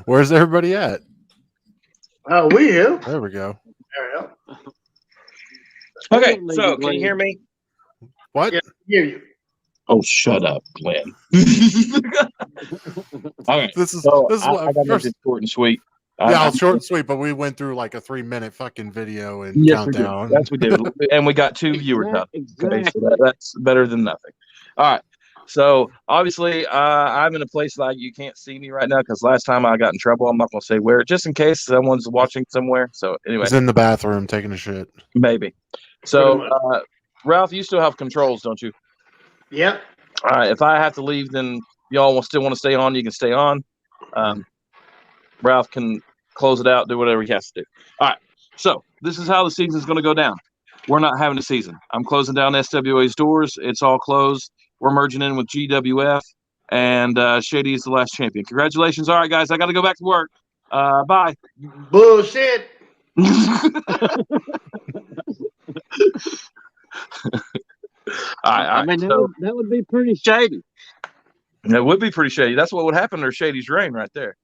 Where's everybody at? We here. There we go. There Okay, so can you hear me? What? Yeah, hear you. Oh, shut up, Glenn. Okay, This is so this is I what got first. it short and sweet. Yeah, short and sweet, but we went through like a 3-minute fucking video and Yes, we did. countdown. Yes, we did. And we got 2 viewers out. Okay, so that's better than nothing. All right. So obviously, I'm in a place like you can't see me right now because last time I got in trouble. I'm not going to say where, just in case someone's watching somewhere. So anyway, He's in the bathroom taking a shit. maybe. So Ralph, you still have controls, don't you? Yep. All right. If I have to leave, then y'all will still want to stay on. You can stay on. Ralph can close it out, do whatever he has to do. All right. So this is how the season is going to go down. We're not having a season. I'm closing down SWA's doors. It's all closed. We're merging in with GWF, and Shady is the last champion. Congratulations. All right, guys. I got to go back to work. Bye. Bullshit. I mean, that would be pretty shady. That would be pretty shady. That's what would happen to Shady's reign right there.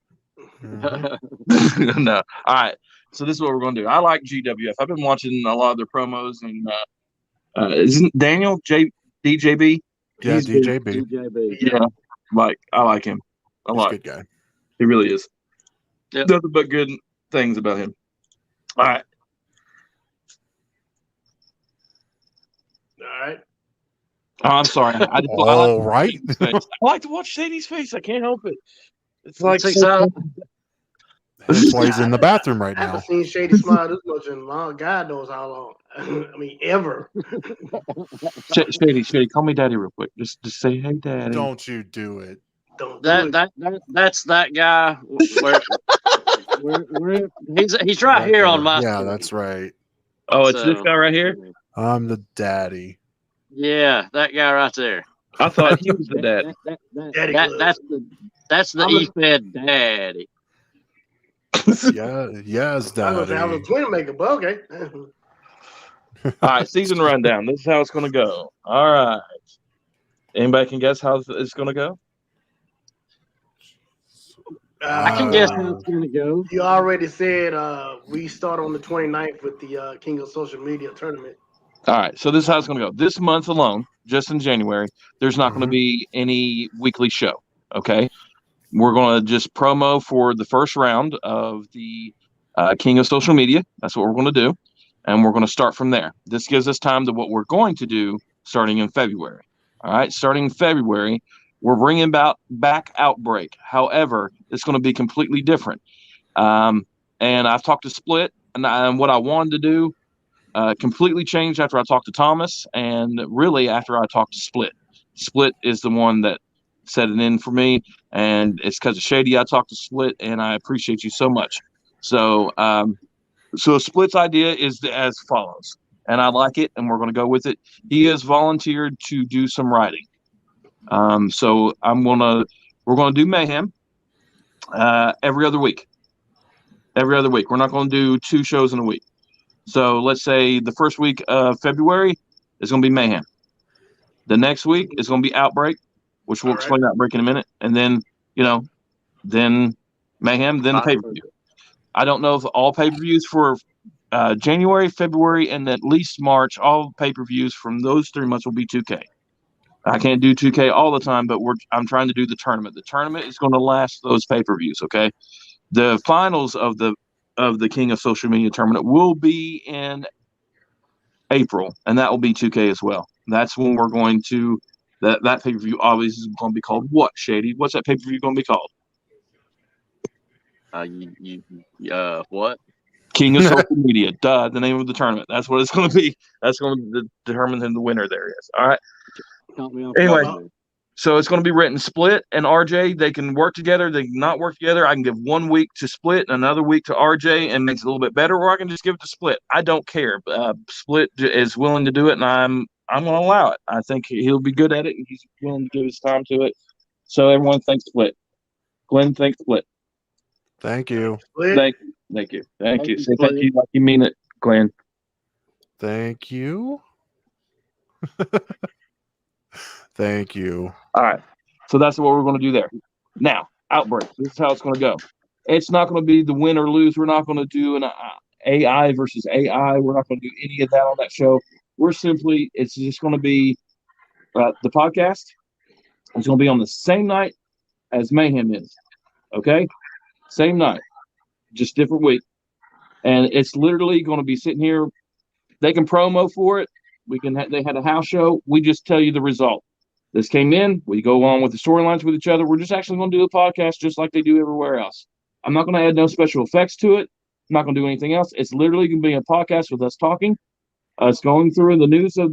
Mm-hmm. No. All right. So this is what we're going to do. I like GWF. I've been watching a lot of their promos, and isn't Daniel DJB? Yeah, He's DJB. Yeah, I like him a lot. He's a good guy. He really is. Yep. Nothing but good things about him. All right. All right. Oh, I'm sorry. I like to watch Shady's face. I can't help it. It's like That's why he's in the bathroom right I now. haven't seen Shady smile this much in long. God knows how long. I mean, ever. Shady, call me daddy real quick. Just say, hey, daddy. Don't you do it. Don't do it. That's that guy. Where he's right here on my Yeah, screen. that's right. Oh, it's this guy right here? I'm the daddy. Yeah, that guy right there. I thought he was the dad. That's the E-Fed daddy. Yeah, yes, I was daddy. a twin maker, but okay. All right, season rundown. This is how it's going to go. All right. Anybody can guess how it's going to go? I can guess how it's going to go. You already said we start on the 29th with the King of Social Media tournament. All right, so this is how it's going to go. This month alone, just in January, there's not going to be any weekly show, okay? We're going to just promo for the first round of the King of Social Media. That's what we're going to do, and we're going to start from there. This gives us time to what we're going to do starting in February. All right, starting in February, we're bringing back Outbreak. However, it's going to be completely different. And I've talked to Split, and what I wanted to do completely changed after I talked to Thomas, and really after I talked to Split. Split is the one that set it in for me, and it's because of Shady I talked to Split, and I appreciate you so much. So Split's idea is as follows, and I like it, and we're going to go with it. He has volunteered to do some writing. So we're going to do Mayhem every other week. Every other week. We're not going to do 2 shows in a week. So let's say the first week of February is going to be Mayhem. The next week is going to be Outbreak, which we'll explain Outbreak in a minute. And then, then Mayhem, then pay-per-view. I don't know if all pay-per-views for January, February, and at least March, all pay-per-views from those 3 months will be 2K. I can't do 2K all the time, but I'm trying to do the tournament. The tournament is going to last those pay-per-views, okay? The finals of the King of Social Media tournament will be in April, and that will be 2K as well. That's when we're going to that pay-per-view obviously is going to be called what, Shady? What's that pay-per-view going to be called? What? King of Social Media. Duh, the name of the tournament. That's what it's going to be. That's going to determine who the winner there is. All right. Anyway, so it's going to be written Split and RJ. They can work together. They can not work together. I can give 1 week to Split and another week to RJ and makes it a little bit better, or I can just give it to Split. I don't care. Split is willing to do it, and I'm going to allow it. I think he'll be good at it, and he's willing to give his time to it. So everyone thanks Split. Glenn, thanks Split. Thank you. Thank you. Say thank you like you mean it, Glenn. Thank you. Thank you. All right. So that's what we're going to do there. Now, Outbreak. This is how it's going to go. It's not going to be the win or lose. We're not going to do an AI versus AI. We're not going to do any of that on that show. It's just going to be the podcast. It's going to be on the same night as Mayhem is. Okay? Same night, just different week. And it's literally going to be sitting here. They can promo for it. They had a house show. We just tell you the result. This came in. We go on with the storylines with each other. We're just actually going to do a podcast just like they do everywhere else. I'm not going to add no special effects to it. I'm not going to do anything else. It's literally going to be a podcast with us talking. It's going through the news of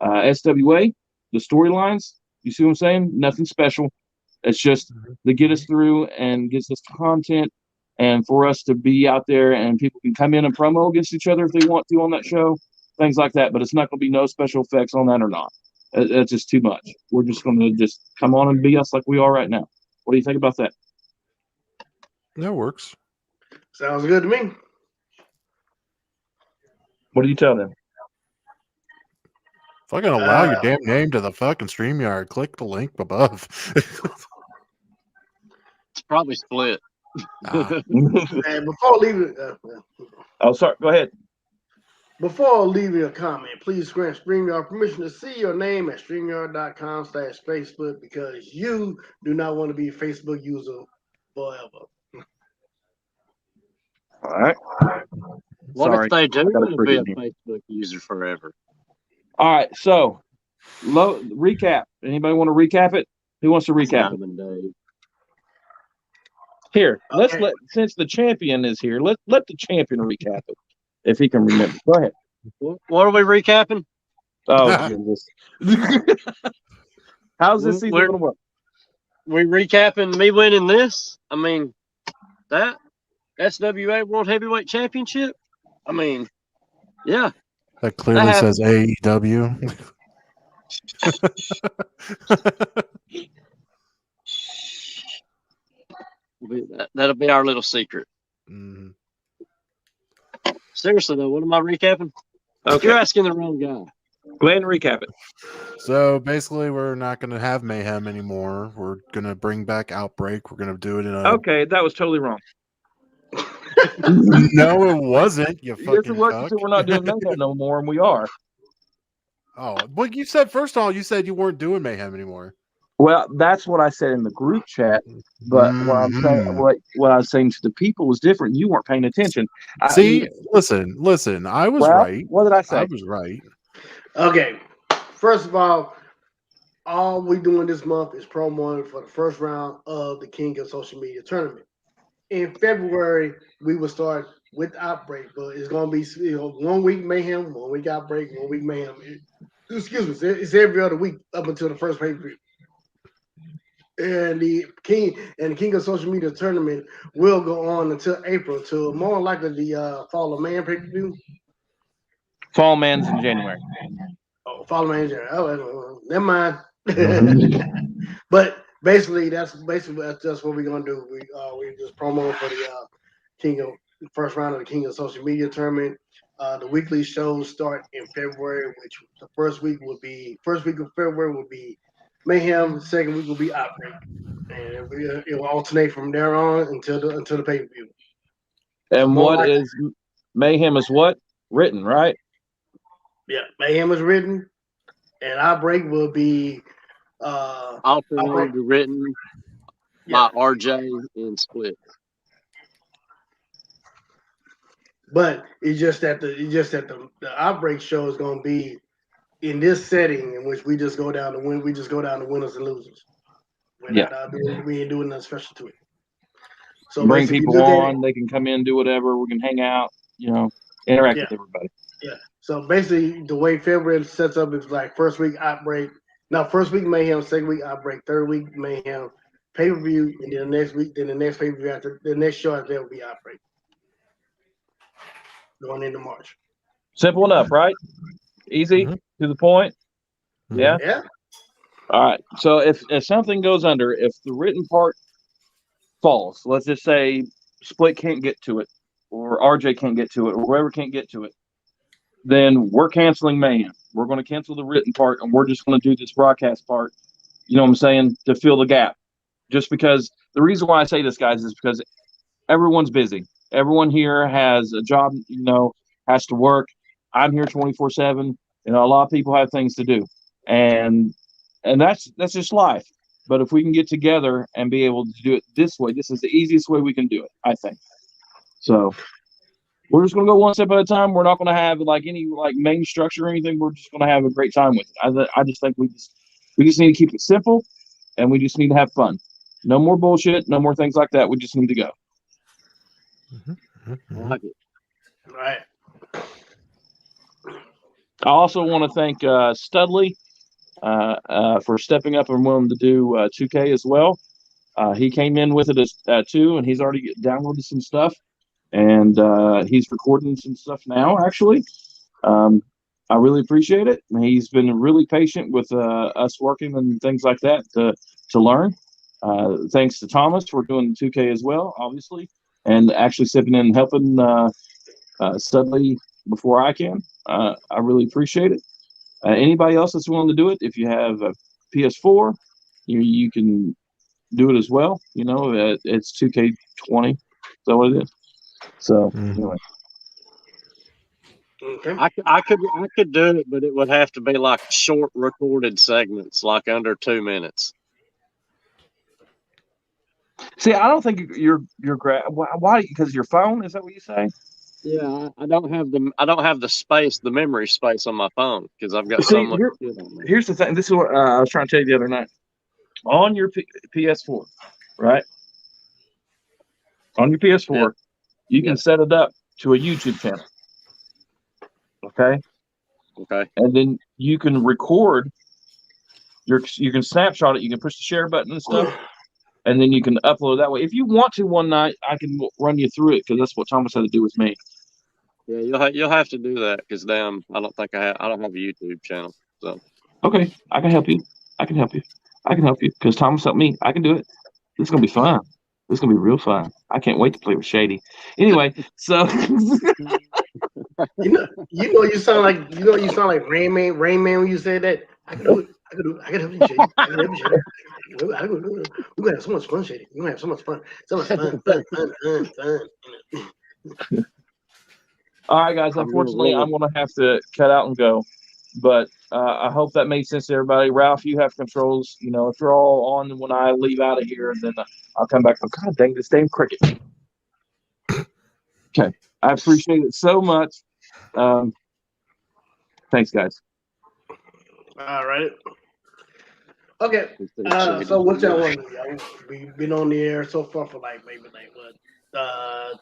SWA, the storylines. You see what I'm saying? Nothing special. It's just to get us through and gets us content, and for us to be out there and people can come in and promo against each other if they want to on that show, things like that. But it's not going to be no special effects on that or not. That's just too much. We're just going to just come on and be us like we are right now. What do you think about that? That works. Sounds good to me. What do you tell them? Fucking allow your damn name to the fucking StreamYard. Click the link above. It's probably split. And before leaving, Oh, sorry. Go ahead. before leaving a comment, please grant StreamYard permission to see your name at StreamYard.com/Facebook because you do not want to be a Facebook user forever. All right. What Sorry. if they do I gotta want to be a forgive Facebook user forever? All right. So, recap. Anybody want to recap it? Who wants to recap it? Simon Dave. Here, Okay. since the champion is here, let the champion recap it if he can remember. Go ahead. What are we recapping? Oh, Jesus. How's this season going to work? We recapping me winning this? I mean, that SWA World Heavyweight Championship? I mean, yeah. That clearly says AEW. That'll be our little secret. Mhm. Seriously, though, what am I recapping? Okay. You're asking the wrong guy. Go ahead and recap it. So basically, we're not going to have Mayhem anymore. We're going to bring back Outbreak. We're going to do it in a. Okay, that was totally wrong. No, it wasn't. You Yes, fucking it was. cuck. We're not doing that no more, and we are. Oh, well, you said first of all, you said you weren't doing Mayhem anymore. Well, that's what I said in the group chat. But what I'm saying, what I was saying to the people was different. You weren't paying attention. Listen. I was right. What did I say? I was right. Okay. First of all we doing this month is promoing for the first round of the King of Social Media tournament. In February, we will start with Outbreak, but it's going to be 1 week Mayhem, 1 week Outbreak, 1 week Mayhem. Excuse me, it's every other week up until the first pay-per-view. And the King of Social Media tournament will go on until April, to more likely the Fall of Man pay-per-view. Fall Man's in January. Oh, Fall of Man, oh, never mind. But basically, that's just what we're gonna do. We just promo for the first round of the King of Social Media tournament. The weekly shows start in February, which the first week of February will be Mayhem. The second week will be Outbreak, and it will alternate from there on until the pay per view. And what is Mayhem is what? Written, right? Yeah, Mayhem is written, and Outbreak will be alternated written by RJ and Split. But it's just that the Outbreak show is going to be in this setting in which we just go down to win. We just go down to winners and losers. We ain't doing nothing special to it. So bring people on. They can come in, do whatever. We can hang out. Interact with everybody. Yeah. So basically, the way February sets up is like first week Outbreak. Now, first week Mayhem, second week Outbreak, third week Mayhem, pay per view, and then the next pay per view after the next show after that will be Outbreak. Going into March. Simple enough, right? Easy, to the point. Mm-hmm. Yeah? Yeah. All right. So if something goes under, if the written part falls, let's just say Split can't get to it, or RJ can't get to it, or whoever can't get to it, then we're canceling Mayhem. We're going to cancel the written part, and we're just going to do this broadcast part you know what I'm saying, to fill the gap. Just because the reason why I say this, guys, is because everyone's busy. Everyone here has a job, you know, has to work. I'm here 24/7. You know, a lot of people have things to do, and that's just life. But if we can get together and be able to do it this way, this is the easiest way we can do it, I think. So we're just gonna go one step at a time. We're not gonna have like any like main structure or anything. We're just gonna have a great time with it. I just think we just need to keep it simple, and we just need to have fun. No more bullshit. No more things like that. We just need to go. I like it. Right. I also want to thank Studley for stepping up and willing to do 2K as well. He came in with it as too, and he's already downloaded some stuff, and he's recording some stuff now. Actually, I really appreciate it. He's been really patient with us working and things like that to learn. Thanks to Thomas for doing 2K as well, obviously, and actually stepping in and helping Studley before I can. I really appreciate it. Anybody else that's willing to do it, if you have a PS4, you can do it as well. You know, it's 2K20. Is that what it is? So anyway. Okay. I could do it, but it would have to be like short recorded segments, like under 2 minutes. See, I don't think you're why? Because your phone? Is that what you say? Yeah, I don't have the space, the memory space on my phone because I've got so much shit on there. Here's the thing. This is what I was trying to tell you the other night. On your PS4, right? On your PS4, you can set it up to a YouTube channel. Okay. Okay. And then you can record. You can snapshot it. You can push the share button and stuff, and then you can upload that way. If you want to, one night I can run you through it because that's what Thomas had to do with me. Yeah, you'll have to do that because I don't think I don't have a YouTube channel. So okay, I can help you. I can help you because Thomas helped me. I can do it. This is gonna be fun. This is gonna be real fun. I can't wait to play with Shady. Anyway, so you sound like Rain Man when you said that. I can do it. I can help you, Shady. I can help you, Shady. We're gonna have so much fun, Shady. We're gonna have so much fun. So much fun. All right, guys. Unfortunately, I'm gonna have to cut out and go. But I hope that made sense to everybody. Ralph, you have controls. You know, if you're all on when I leave out of here, and then I'll come back. Oh, God dang this damn cricket. Okay, I appreciate it so much. Thanks, guys. All right. Okay. So what y'all want to do, y'all? We've been on the air so far for maybe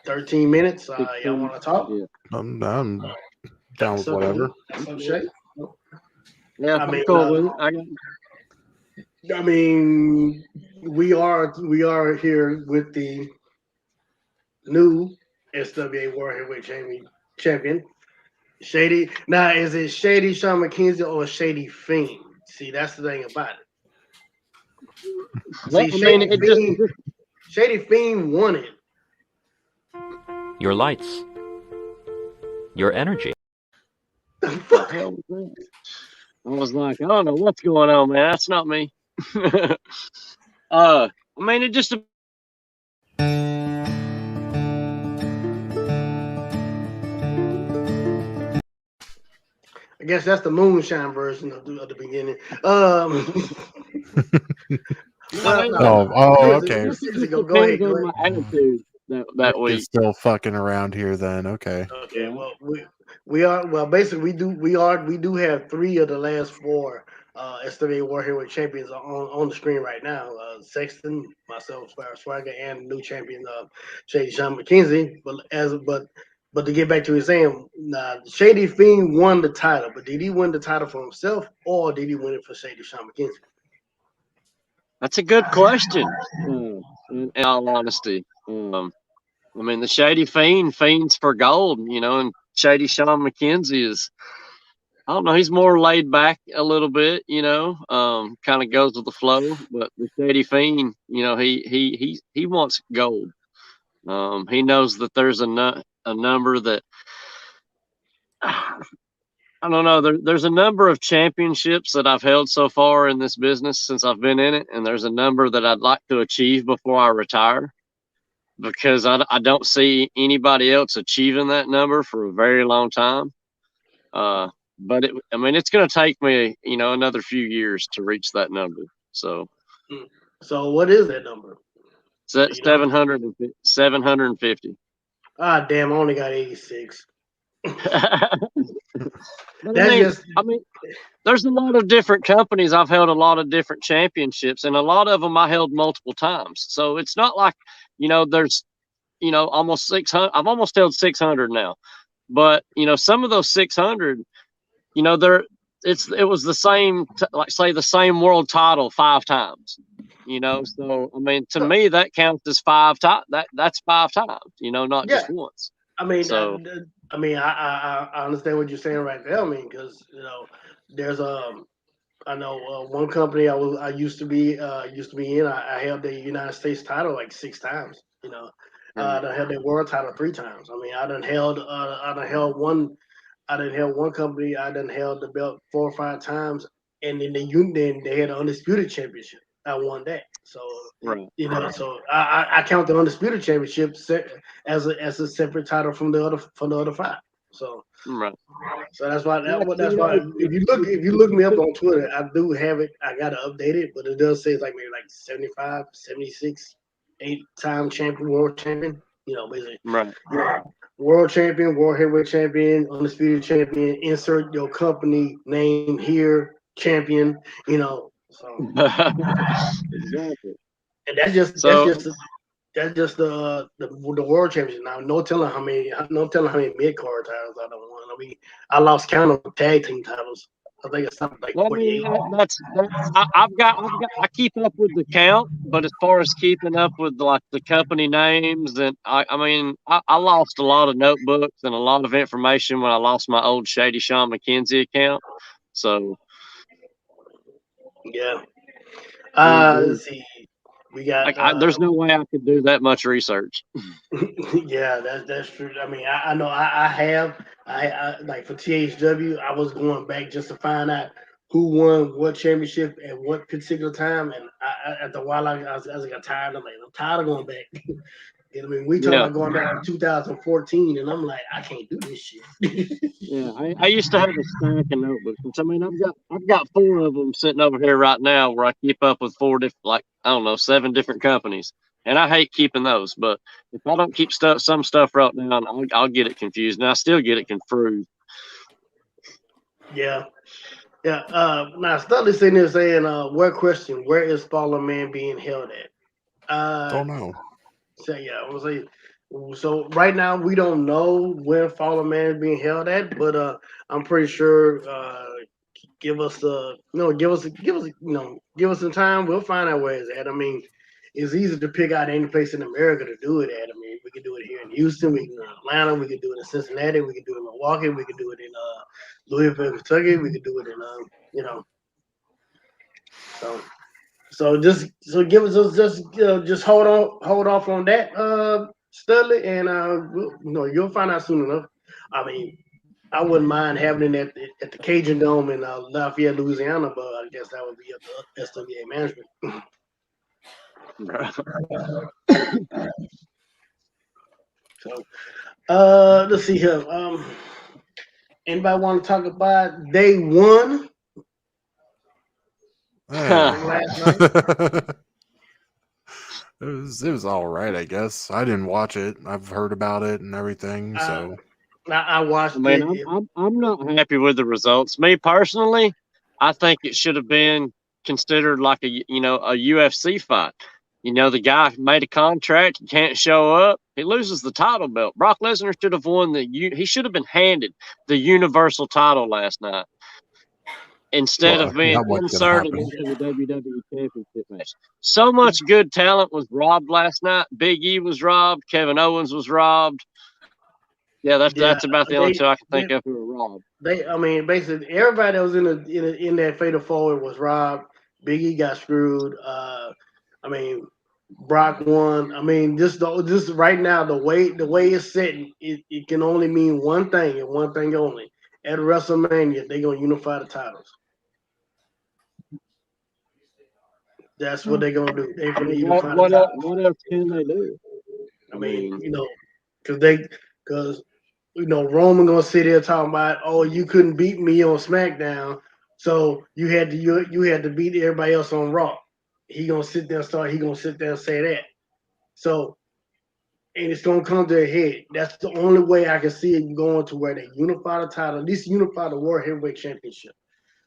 13 minutes. Y'all want to talk? Yeah. I'm down with whatever. Yeah, I mean, cool with it. I mean, we are here with the new SWA World Heavyweight Champion, Shady. Now, is it Shady Sean McKenzie or Shady Fiend? See, that's the thing about it. See, Shady Fiend won it. Your lights. Your energy. What the hell was that? I was like, I don't know what's going on, man. That's not me. I mean, it just. I guess that's the moonshine version of the beginning. Okay. Go ahead. My attitude that week. It's still fucking around here then. Okay. Okay. Well, we are. Well, basically, we do have 3 of the last 4 SWA World Heavyweight Champions on the screen right now. Sexton, myself, Swagger, and new champion Shady Sean McKenzie. But to get back to his saying, Shady Fiend won the title, but did he win the title for himself or did he win it for Shady Sean McKenzie? That's a good question. In all honesty, I mean, the Shady Fiend fiends for gold, you know, and Shady Sean McKenzie is, I don't know, he's more laid back a little bit, you know, kind of goes with the flow. But the Shady Fiend, you know, he wants gold. He knows that there's a number that I I don't know. There's a number of championships that I've held so far in this business since I've been in it, and there's a number that I'd like to achieve before I retire, because I don't see anybody else achieving that number for a very long time. But it's going to take me, another few years to reach that number. So what is that number? 750. Ah, damn! I only got 86. There's a lot of different companies. I've held a lot of different championships, and a lot of them I held multiple times. So it's not like, there's, almost 600. I've almost held 600 now, but some of those 600, it was the same, like say the same world title 5 times. So to me that counts as 5 times. That's 5 times. Not just once. I understand what you're saying right there. Because there's I know one company I used to be in. I held the United States title like 6 times. I held the world title 3 times. I done held one company. I done held the belt 4 or 5 times, and then they had an undisputed championship. I won that. So right. So I count the undisputed championship as a separate title from the other 5. So right. So that's why if you look me up on Twitter, I do have it. I gotta update it, but it does say it's like maybe like 75, 76, 8-time champion, world champion. Basically. Right. World champion, world heavyweight champion, undisputed champion. Insert your company name here, champion. So exactly. And that's just the world championship. Now, no telling how many mid card titles I don't won. I lost count of tag team titles. I think it's something like 48. I keep up with the count, but as far as keeping up with like the company names, and I lost a lot of notebooks and a lot of information when I lost my old Shady Sean McKenzie account. So yeah. Let's see. We got. There's no way I could do that much research. Yeah, that's true. I know I have. I like for THW, I was going back just to find out who won what championship at what particular time, and after a while I was like tired. I'm tired of going back. We talking about going back to 2014, and I'm like, I can't do this shit. Yeah, I used to have a stack of notebooks. I've got 4 of them sitting over here right now where I keep up with 4 different, 7 different companies, and I hate keeping those. But if I don't keep some stuff wrote down, I'll get it confused, and I still get it confused. Yeah. Now Studley's sitting there saying, where is Fallen Man being held at? Don't know. So yeah, I was like, so right now we don't know where Fallen Man is being held at, but I'm pretty sure give us some time. We'll find out where it's at. It's easy to pick out any place in America to do it at. We can do it here in Houston, we can do it in Atlanta, we can do it in Cincinnati, we can do it in Milwaukee, we can do it in Louisville, Kentucky, we can do it in So just give us just hold off on that, Studley, and you'll find out soon enough. I wouldn't mind having it at the Cajun Dome in Lafayette, Louisiana, but I guess that would be up to SWA management. So let's see here. Anybody want to talk about day 1? It was all right, I guess. I didn't watch it. I've heard about it and everything. So I watched it. I'm not happy with the results. Me personally, I think it should have been considered like a UFC fight. The guy made a contract, he can't show up, he loses the title belt. Brock Lesnar should have won he should have been handed the Universal title last night, instead of being inserted into the WWE Championship match. So much good talent was robbed last night. Big E was robbed. Kevin Owens was robbed. Yeah, that's about the only 2 I can think of who were robbed. Basically everybody that was in that fatal 4 was robbed. Big E got screwed. Brock won. Just right now the way it's set, it can only mean one thing and one thing only, at WrestleMania, they're gonna unify the titles. That's what they're gonna do. They're gonna unify the titles. What else can they do? I mean, because Roman gonna sit there talking about, oh, you couldn't beat me on SmackDown, so you had to beat everybody else on Raw. He gonna sit there and say that. So, and it's gonna come to a head. That's the only way I can see it going to where they unify the title, at least unify the World Heavyweight Championship.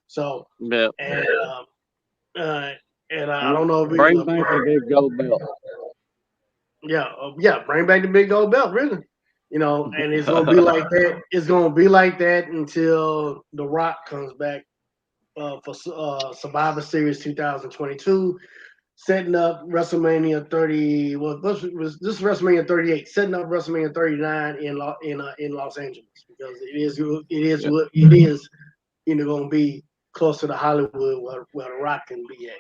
So, Yeah. And I don't know if bring back the big gold belt. Yeah, bring back the big gold belt, really. And it's gonna be like that. It's gonna be like that until The Rock comes back for Survivor Series 2022, setting up WrestleMania 30. Well, this is WrestleMania 38, setting up WrestleMania 39 in Los Angeles, because it is going to be close to the Hollywood where The Rock can be at.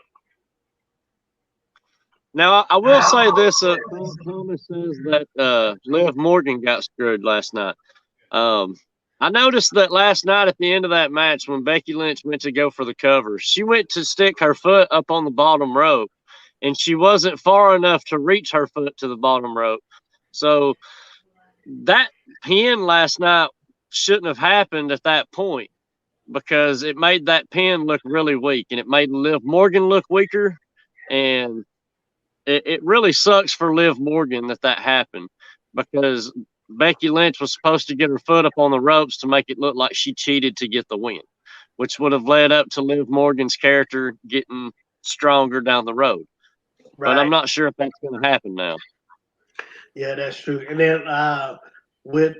Now, I will say this: Thomas says that Liv Morgan got screwed last night. I noticed that last night at the end of that match, when Becky Lynch went to go for the cover, she went to stick her foot up on the bottom rope, and she wasn't far enough to reach her foot to the bottom rope. So that pin last night shouldn't have happened at that point, because it made that pin look really weak, and it made Liv Morgan look weaker. And it really sucks for Liv Morgan that happened, because Becky Lynch was supposed to get her foot up on the ropes to make it look like she cheated to get the win, which would have led up to Liv Morgan's character getting stronger down the road. Right. But I'm not sure if that's going to happen now. Yeah, that's true. And then with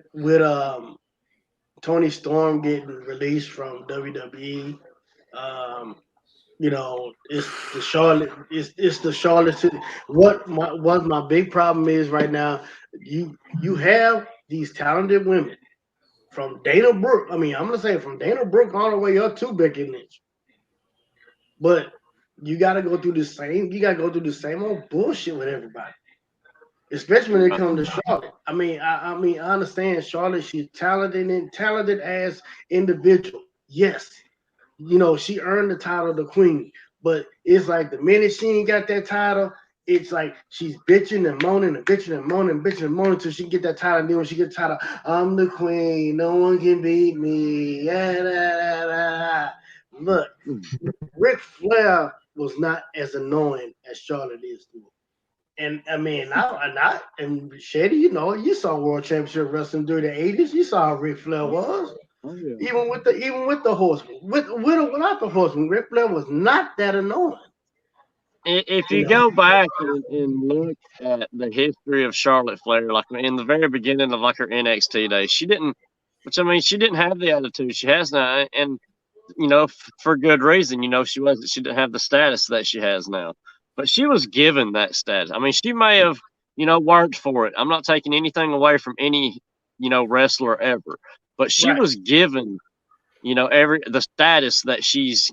Toni Storm getting released from WWE, it's the Charlotte. It's the Charlotte City. What my big problem is right now? You have these talented women, from Dana Brooke. I mean, I'm gonna say from Dana Brooke all the way up to Becky Lynch. But you gotta go through the same. You gotta go through the same old bullshit with everybody, especially when it comes to Charlotte. I mean, I understand Charlotte. She's talented as individual. Yes. She earned the title of the queen, but it's like the minute she ain't got that title, it's like she's bitching and moaning and bitching and moaning until she can get that title. And then when she gets the title, I'm the queen, no one can beat me. Look, Ric Flair was not as annoying as Charlotte is to me. And I mean, and Shady, you saw World Championship Wrestling during the 80s. You saw how Ric Flair was. Oh, yeah. Even with the horseman, with or without the horseman, Ric Flair was not that annoying. If you go back and look at the history of Charlotte Flair, like in the very beginning of her NXT days, she didn't have the attitude she has now, and for good reason. She didn't have the status that she has now, but she was given that status. I mean, she may have worked for it. I'm not taking anything away from any wrestler ever. But she was given, the status that she's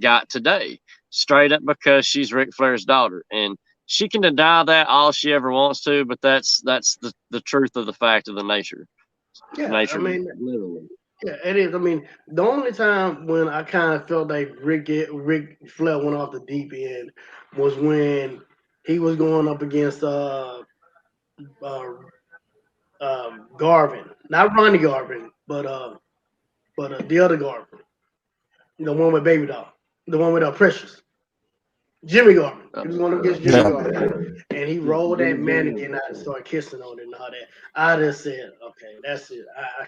got today, straight up because she's Ric Flair's daughter, and she can deny that all she ever wants to. But that's the truth of the fact of the nature. Yeah, nature, I mean, literally. Yeah, it is. I mean, the only time when I kind of felt like Ric Flair went off the deep end was when he was going up against Garvin, not Ronnie Garvin, but the other Garvin, the one with Baby Doll, the one with Precious, Jimmy Garvin. He was going against Jimmy Garvin, and he rolled that mannequin out and started kissing on it and all that. I just said, okay, that's it. I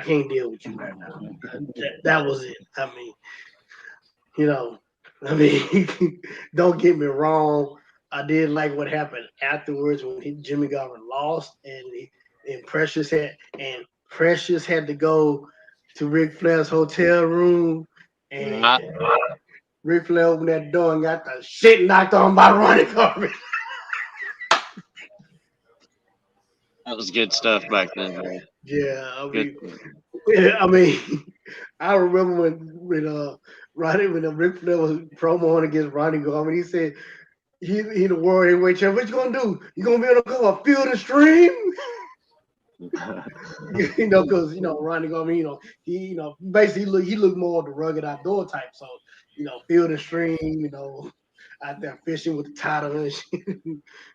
can't deal with you right now. That was it. I mean, don't get me wrong. I did like what happened afterwards when Jimmy Garvin lost, and Precious had to go to Ric Flair's hotel room, and Ric Flair opened that door and got the shit knocked on by Ronnie Garvin. That was good stuff back then, man. Yeah, I mean, I remember when Ric Flair was promoing against Ronnie Garvin, he said he the world heavyweight champion. What you gonna do? You gonna be able to go up field and stream? You know, because Ronnie Garvin, he basically he looked more of the rugged outdoor type. So field and stream, out there fishing with the title and shit.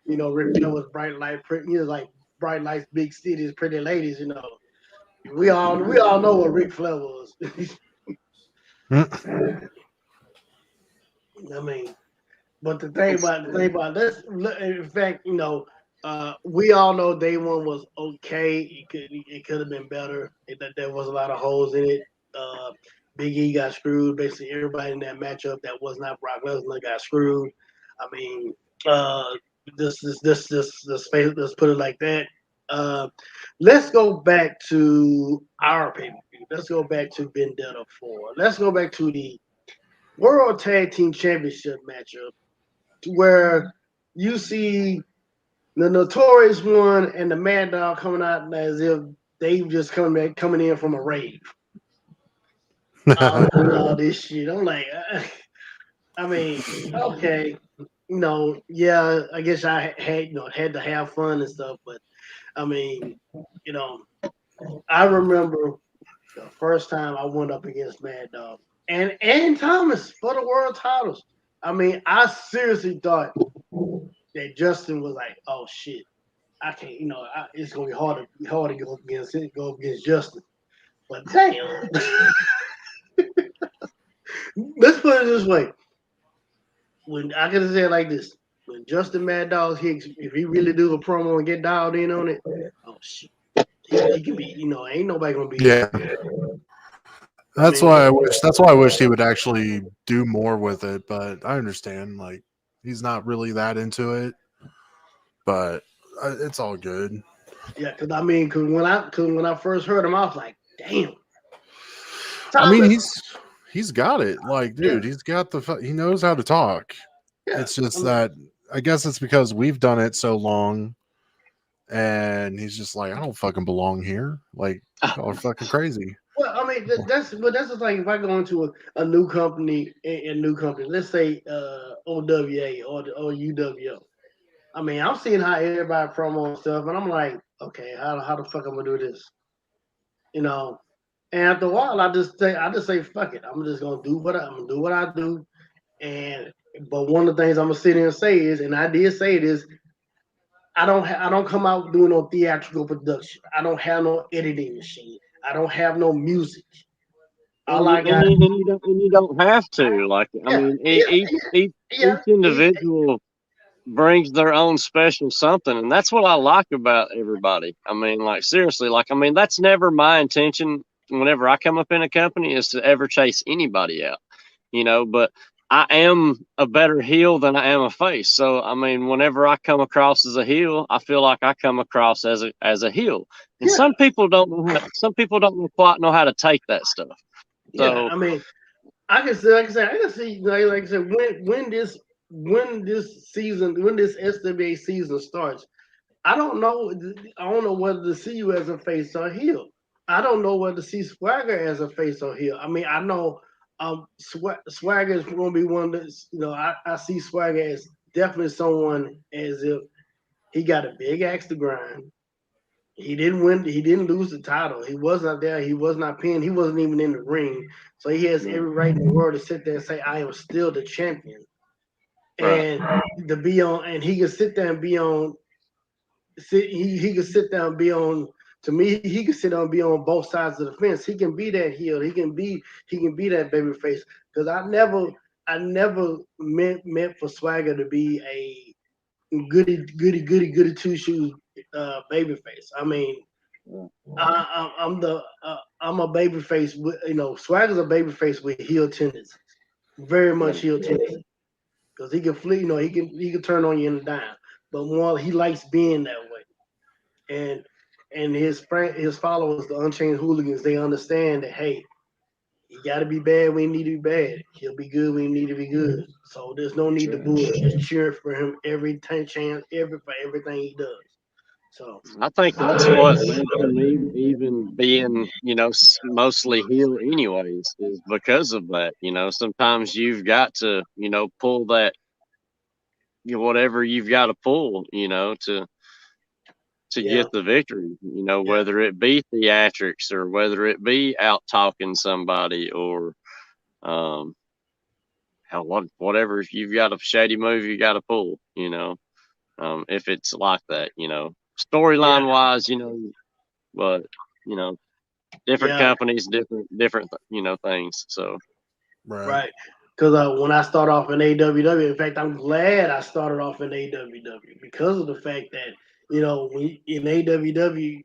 Ric Flair was bright light, pretty, like bright lights, big cities, pretty ladies. We all know what Ric Flair was. I mean, but the thing about this, in fact, we all know day one was okay. It could have been better. There was a lot of holes in it. Big E got screwed. Basically, everybody in that matchup that was not Brock Lesnar got screwed. I mean, this space. Let's put it like that. Let's go back to our pay-per-view. Let's go back to Vendetta 4. Let's go back to the World Tag Team Championship matchup, where you see the Notorious One and the Mad Dog coming out as if they just coming in from a rave. All this shit. I'm like, I mean, okay, yeah, I guess I had to have fun and stuff, but I mean, I remember the first time I went up against Mad Dog and Thomas for the world titles. I mean, I seriously thought that Justin was like, "Oh shit, I can't." It's gonna be hard to go against Justin. But damn, let's put it this way: when I can say it like this, when Justin Mad Dog Hicks, if he really do a promo and get dialed in on it, oh shit, he can be. Ain't nobody gonna be. Yeah. That's why I wish he would actually do more with it, but I understand, like, he's not really that into it, but it's all good. Yeah, because when I first heard him, I was like, damn. I mean, he's got it. Like, dude, he's got he knows how to talk. Yeah, it's just that I guess it's because we've done it so long, and he's just like, I don't fucking belong here. Like, y'all are fucking crazy. Well, I mean, that's just like if I go into a new company, let's say OWA or UWO. I mean, I'm seeing how everybody promo and stuff, and I'm like, okay, how the fuck I'm gonna do this? And after a while, I just say, fuck it. I'm just gonna do what I do. But one of the things I'm gonna sit here and say is, and I did say this, I don't come out doing no theatrical production. I don't have no editing machine. I don't have no music. All I got, and you don't have to. Like, I mean, each individual brings their own special something, and that's what I like about everybody. I mean, like, seriously, like, I mean, that's never my intention whenever I come up in a company is to ever chase anybody out, but I am a better heel than I am a face. So, I mean, whenever I come across as a heel, I feel like I come across as a heel. And some people don't quite know how to take that stuff. So, yeah, I mean, I can see, like I said, when this SWA season starts, I don't know whether to see you as a face or heel. I don't know whether to see Swagger as a face or heel. I mean, I know Swagger is going to be one that I see Swagger as definitely someone as if he got a big axe to grind. He didn't win. He didn't lose the title. He was not there. He was not pinned. He wasn't even in the ring. So he has every right in the world to sit there and say, "I am still the champion," and to be on. And he can sit there and be on. He can sit down and be on. To me, he can sit down and be on both sides of the fence. He can be that heel. He can be that baby face. Because I never meant for Swagger to be a goody two shoes baby face. I mean, I'm a baby face with Swagger's a baby face with heel tendencies, very much heel tendencies. Because he can flee, he can turn on you in a dime. But more, he likes being that way. And his followers, the Unchained Hooligans, they understand that, hey, he got to be bad when he need to be bad. He'll be good when he need to be good. So there's no need to boo him. Just cheer for him every chance, for everything he does. So I think that's what led to me even being, mostly heel anyways, is because of that. Sometimes you've got to, pull that, whatever you've got to pull, to get the victory, whether it be theatrics or whether it be out talking somebody or whatever. If you've got a shady move, you got to pull, if it's like that, storyline wise, but, different companies, different, things. So, right. Because when I start off in AWW, in fact, I'm glad I started off in AWW because of the fact that, when in AWW,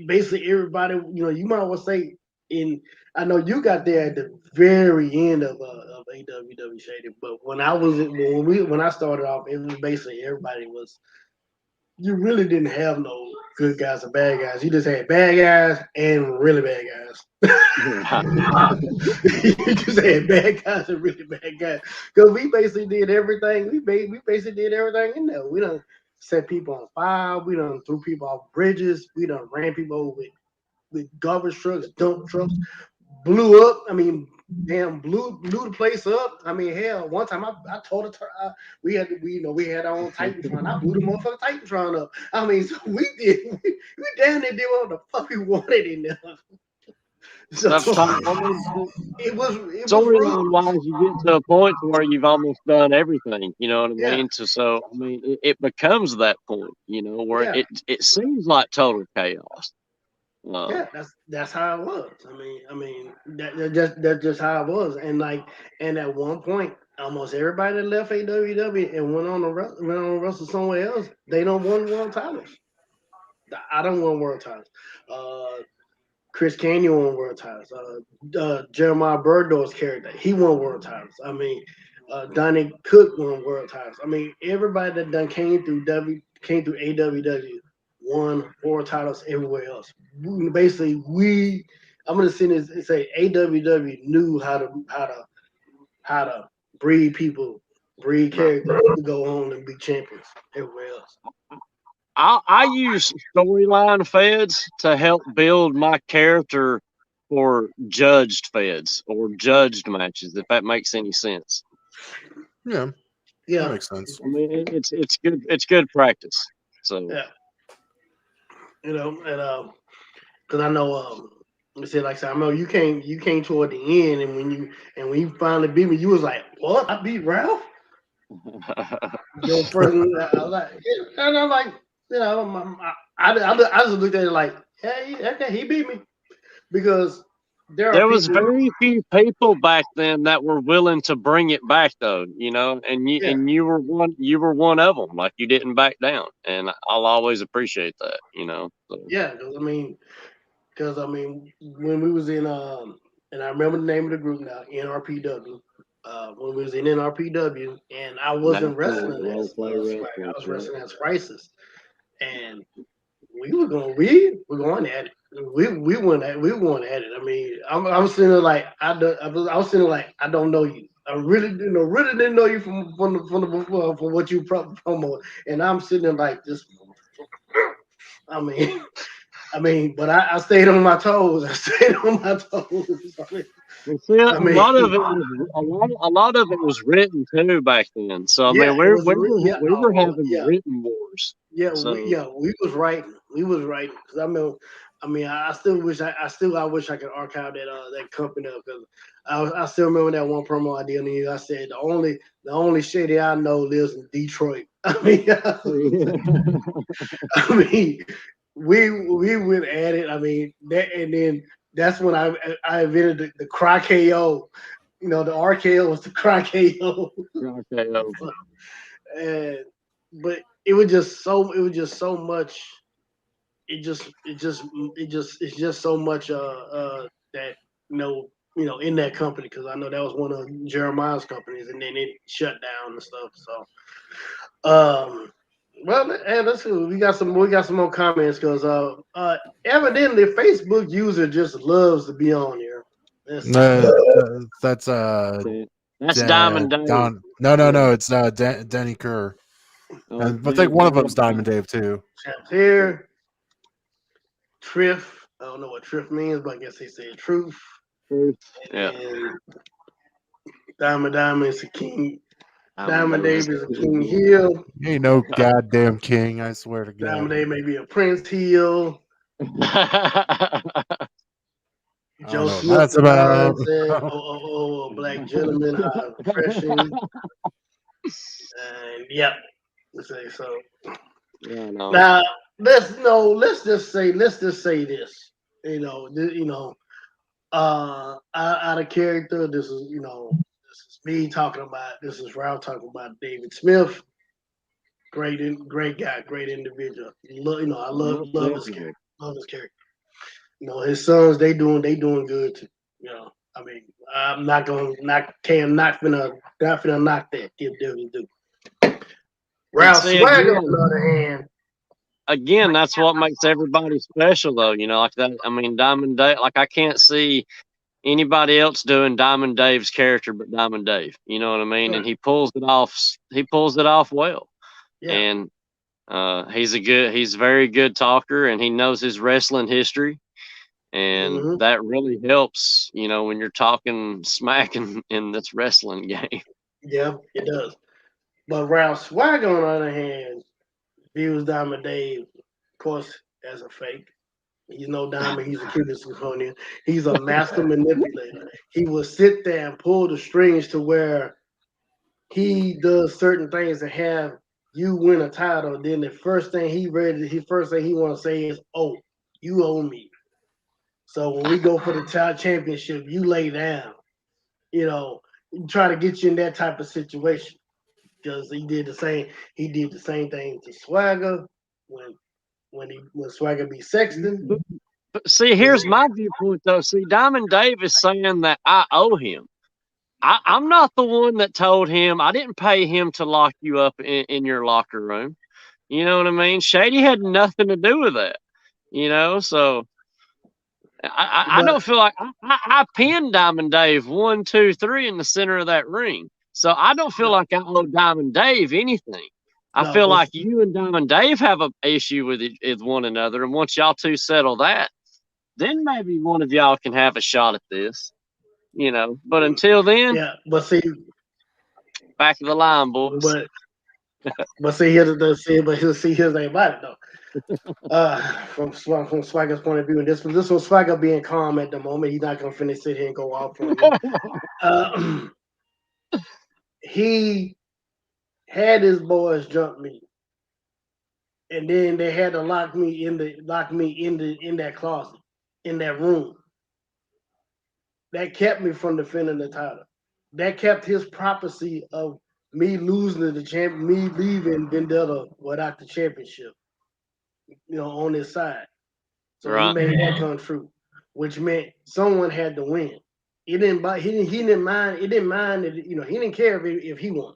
basically everybody, you might well say I know you got there at the very end of AWW Shady, but when I started off, it was basically everybody was. You really didn't have no good guys or bad guys. You just had bad guys and really bad guys. You just had bad guys and really bad guys. Because we basically did everything. We basically did everything in there. We done set people on fire. We done threw people off bridges. We done ran people over with garbage trucks, dump trucks, blew up. I mean, blew the place up. I mean, hell, one time I told her we had our own Titantron. I blew the motherfucking Titantron up. I mean, so we damn near did what the fuck we wanted in there. So, it was storyline wise, you get to a point where you've almost done everything. You know what I mean? So I mean, it becomes that point, where it seems like total chaos. That's how it was. I mean that's just how it was. And at one point, almost everybody that left AWW and went on to wrestle somewhere else, they don't won world titles. I don't won world titles. Chris Canyon won world titles. Jeremiah Burdor's character, he won world titles. I mean, Donnie Cook won world titles. I mean, everybody that done came through AWW won world titles everywhere else. Basically, I'm gonna sit and say AWW knew how to breed people, breed characters to go on and be champions everywhere else. I use storyline feds to help build my character for judged feds or judged matches, if that makes any sense. Yeah, that makes sense. I mean, it's good. It's good practice. So and because I know like I said, I know you came toward the end, and when you finally beat me, you was like, "What? I beat Ralph?" Your first, I was like, and I'm like, I just looked at it like, hey, okay, he beat me because there was very few people back then that were willing to bring it back, though. And you were one. You were one of them. Like, you didn't back down, and I'll always appreciate that. So. Yeah, because when we was in and I remember the name of the group now, NRPW. When we was in NRPW, and I wasn't wrestling as I was wrestling as Crisis, and we were going at it. We went at it. I mean, I'm sitting there like I was sitting there like, I don't know you. I really didn't know you from what you promote, and I'm sitting there like this. I mean, but I stayed on my toes. See, a lot of it was written too back then. So I mean, we were having written wars. Yeah, so. We was writing. Because I still wish I could archive that company up, because I still remember that one promo I did on you. I said the only shady I know lives in Detroit. We went at it. I mean, and then that's when I invented the cry KO. The RKO was the cry KO. But it was just so much. It's just so much that in that company, because I know that was one of Jeremiah's companies, and then it shut down and stuff. So, well, hey, let's see. We got some more comments, because evidently Facebook user just loves to be on here. That's Diamond Dave. No, it's Danny Kerr. I think one of them's Diamond Dave too. Here, Triff. I don't know what Triff means, but I guess he said truth. Yeah. And Diamond is the king. Diamond Dave is a King Hill. He ain't no goddamn king, I swear to Diamond God. Dave may be a Prince Hill. Joe know what Smith that's about. said, "Oh, black gentleman, how refreshing." And yep, so. Yeah, no. Now let's just say this. Out of character, this is me talking about. This is Ralph talking about David Smith. Great guy, great individual. I love his character. Love his character. His sons, they doing good too. I mean, I'm not finna knock that. Give Devin do. Ralph Swagger, on the other hand. Again, that's what makes everybody special, though. Like that. I mean, Diamond Dave. Like I can't see anybody else doing Diamond Dave's character but Diamond Dave. You know what I mean? Right. And he pulls it off. He pulls it off well. Yeah. And he's a very good talker, and he knows his wrestling history, and that really helps. When you're talking smack in this wrestling game. Yeah, it does. But Ralph Swagger, on the other hand, views Diamond Dave, of course, as a fake. He's no diamond. He's a Cuban zirconia. He's a master manipulator. He will sit there and pull the strings to where he does certain things to have you win a title. Then the first thing he want to say is, "Oh, you owe me." So when we go for the championship, you lay down. Try to get you in that type of situation. Because he did the same thing to Swagger when Swagger beat Sexton. But see, here's my viewpoint though. See, Diamond Dave is saying that I owe him. I'm not the one that told him. I didn't pay him to lock you up in your locker room. You know what I mean? Shady had nothing to do with that. So I don't feel like I pinned Diamond Dave 1, 2, 3 in the center of that ring. So I don't feel like I owe Diamond Dave anything. I feel like you and Diamond Dave have an issue with one another. And once y'all two settle that, then maybe one of y'all can have a shot at this. But until then, yeah. But see, back of the line, boys. But here's the thing about it though. From Swagger's point of view, and this was Swagger being calm at the moment. He's not gonna finish sit here and go off on me. He had his boys jump me, and then they had to lock me in that closet, in that room. That kept me from defending the title. That kept his prophecy of me losing to the champ, me leaving Vendetta without the championship, on his side. So right. He made that come true, which meant someone had to win. He didn't mind. It didn't mind that, he didn't care if he won,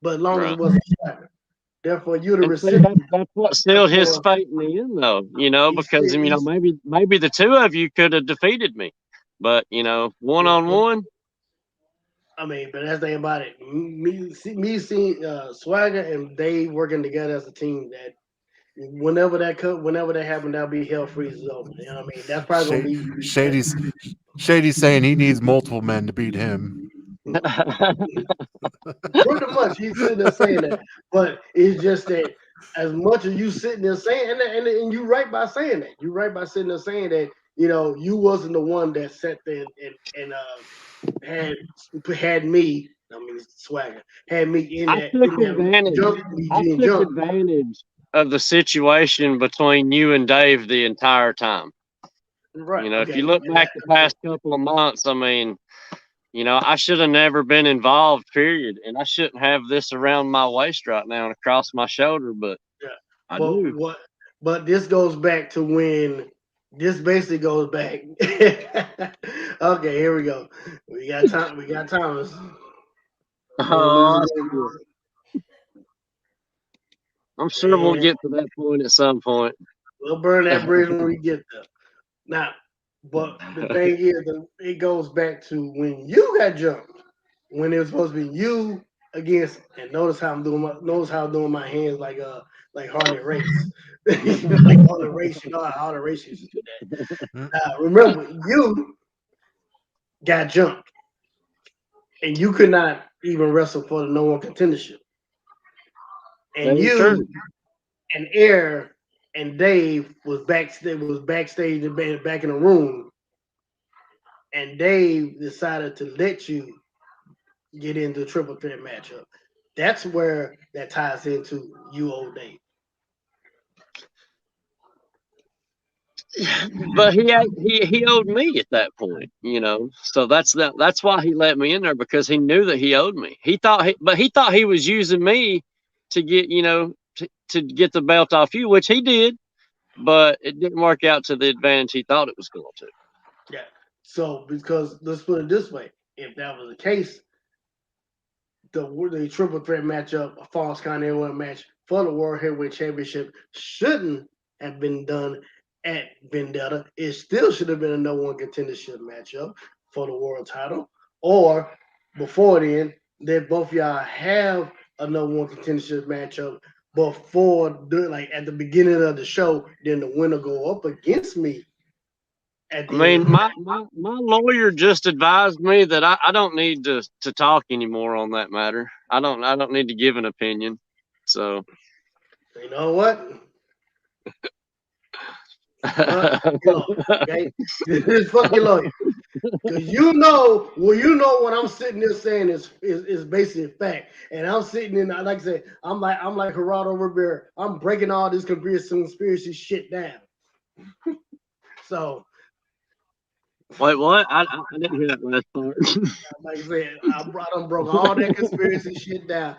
but as long as it wasn't Swagger. Therefore, you're the recipient. That's what sealed his fate in the end, though. Because maybe the two of you could have defeated me. But, one on one. I mean, but that's the thing about it. Me seeing Swagger and Dave working together as a team, that whenever that happens, that'll be hell freezes over. You know what I mean? That's probably going to be Shady's saying he needs multiple men to beat him. Pretty much, he's sitting there saying that. But it's just that as much as you sitting there saying, and you're right by saying that. You're right by sitting there saying that, you wasn't the one that sat there and had me. I mean, Swagger had me in that. I took advantage of the situation between you and Dave the entire time. Right. If you look back the past couple of months, I mean, I should have never been involved, period. And I shouldn't have this around my waist right now and across my shoulder, but I do. But this goes back to when. This basically goes back. Okay, here we go. We got Thomas. I'm sure we'll get to that point at some point. We'll burn that bridge when we get there. Now, but the thing is, it goes back to when you got jumped, when it was supposed to be you against. And notice how I'm doing my hands like Harley Race. Like Harley Race, how Harley Race used to do that. Now, remember, you got jumped, and you could not even wrestle for the No One Contendership. And Very you true. and Air and Dave was backstage and back in the room, and Dave decided to let you get into a triple threat matchup. That's where that ties into you, old Dave. But he owed me at that point, you know. So that's why he let me in there, because he knew that he owed me. He thought he was using me to get, you know, to get the belt off you, which he did, but it didn't work out to the advantage he thought it was going to. Yeah. So because let's put it this way, if that was the case, the triple threat matchup, a Falls Count Anywhere match for the World Heavyweight Championship shouldn't have been done at Vendetta. It still should have been a No One Contendership matchup for the world title. Or before then, that both y'all have a No One Contendership matchup before, like at the beginning of the show, then the winner go up against me. I mean, my lawyer just advised me that I don't need to talk anymore on that matter. I don't need to give an opinion. So you know what? Okay? Fuck your lawyer. Because you know what I'm sitting there saying is basically fact. And I'm sitting in, like I said, I'm like Gerardo Rivera. I'm breaking all this conspiracy shit down. So wait, what? I didn't hear that last part. like I said, I broke all that conspiracy shit down.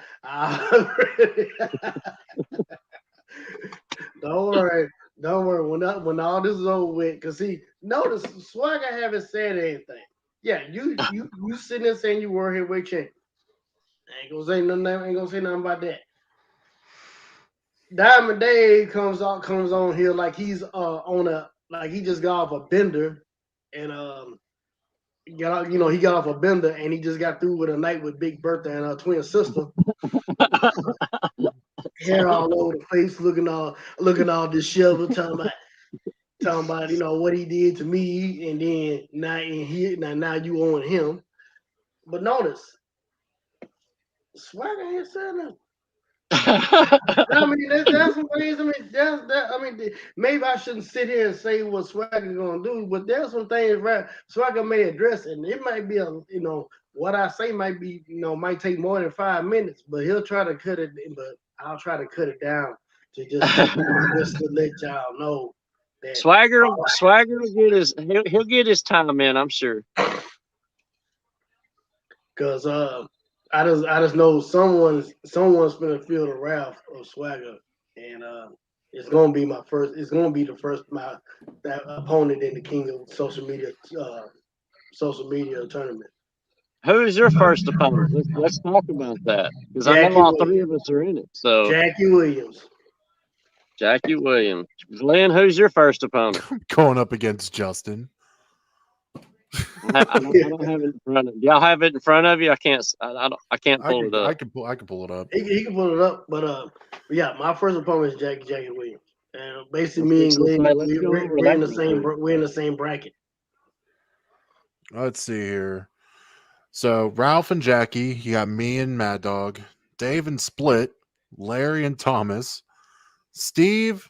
Don't worry. When all this is over with, because see, notice Swagger haven't said anything. Yeah, you sitting there saying you were heavyweight champion. Ain't gonna say nothing about that. Diamond Dave comes on here like he's he just got off a bender, and he got off a bender, and he just got through with a night with Big Bertha and her twin sister. Hair all over the face, looking all disheveled, talking about what he did to me, and then now you on him. But notice, Swagger ain't said nothing. I mean, that's some ways. Maybe I shouldn't sit here and say what Swagger gonna do, but there's some things Swagger may address, and it might be what I say might be might take more than 5 minutes, but he'll try to cut it. But I'll try to cut it down to just to let y'all know that Swagger he'll get his time in, I'm sure. Because I just know someone's gonna feel the wrath of Swagger, and it's gonna be my first. It's gonna be the first that opponent in the King of social media tournament. Who is your first opponent? Let's talk about that, because I know all three of us are in it. So Jackie Williams. Glenn, who's your first opponent? Going up against Justin. I don't have it in front of. Do y'all have it in front of you? I can't pull it up. I can pull it up. He can pull it up, but yeah, my first opponent is Jackie Williams, and basically me and Glenn, we're in the same bracket. Let's see here. So Ralph and Jackie, you got me and Mad Dog, Dave and Split, Larry and Thomas, Steve,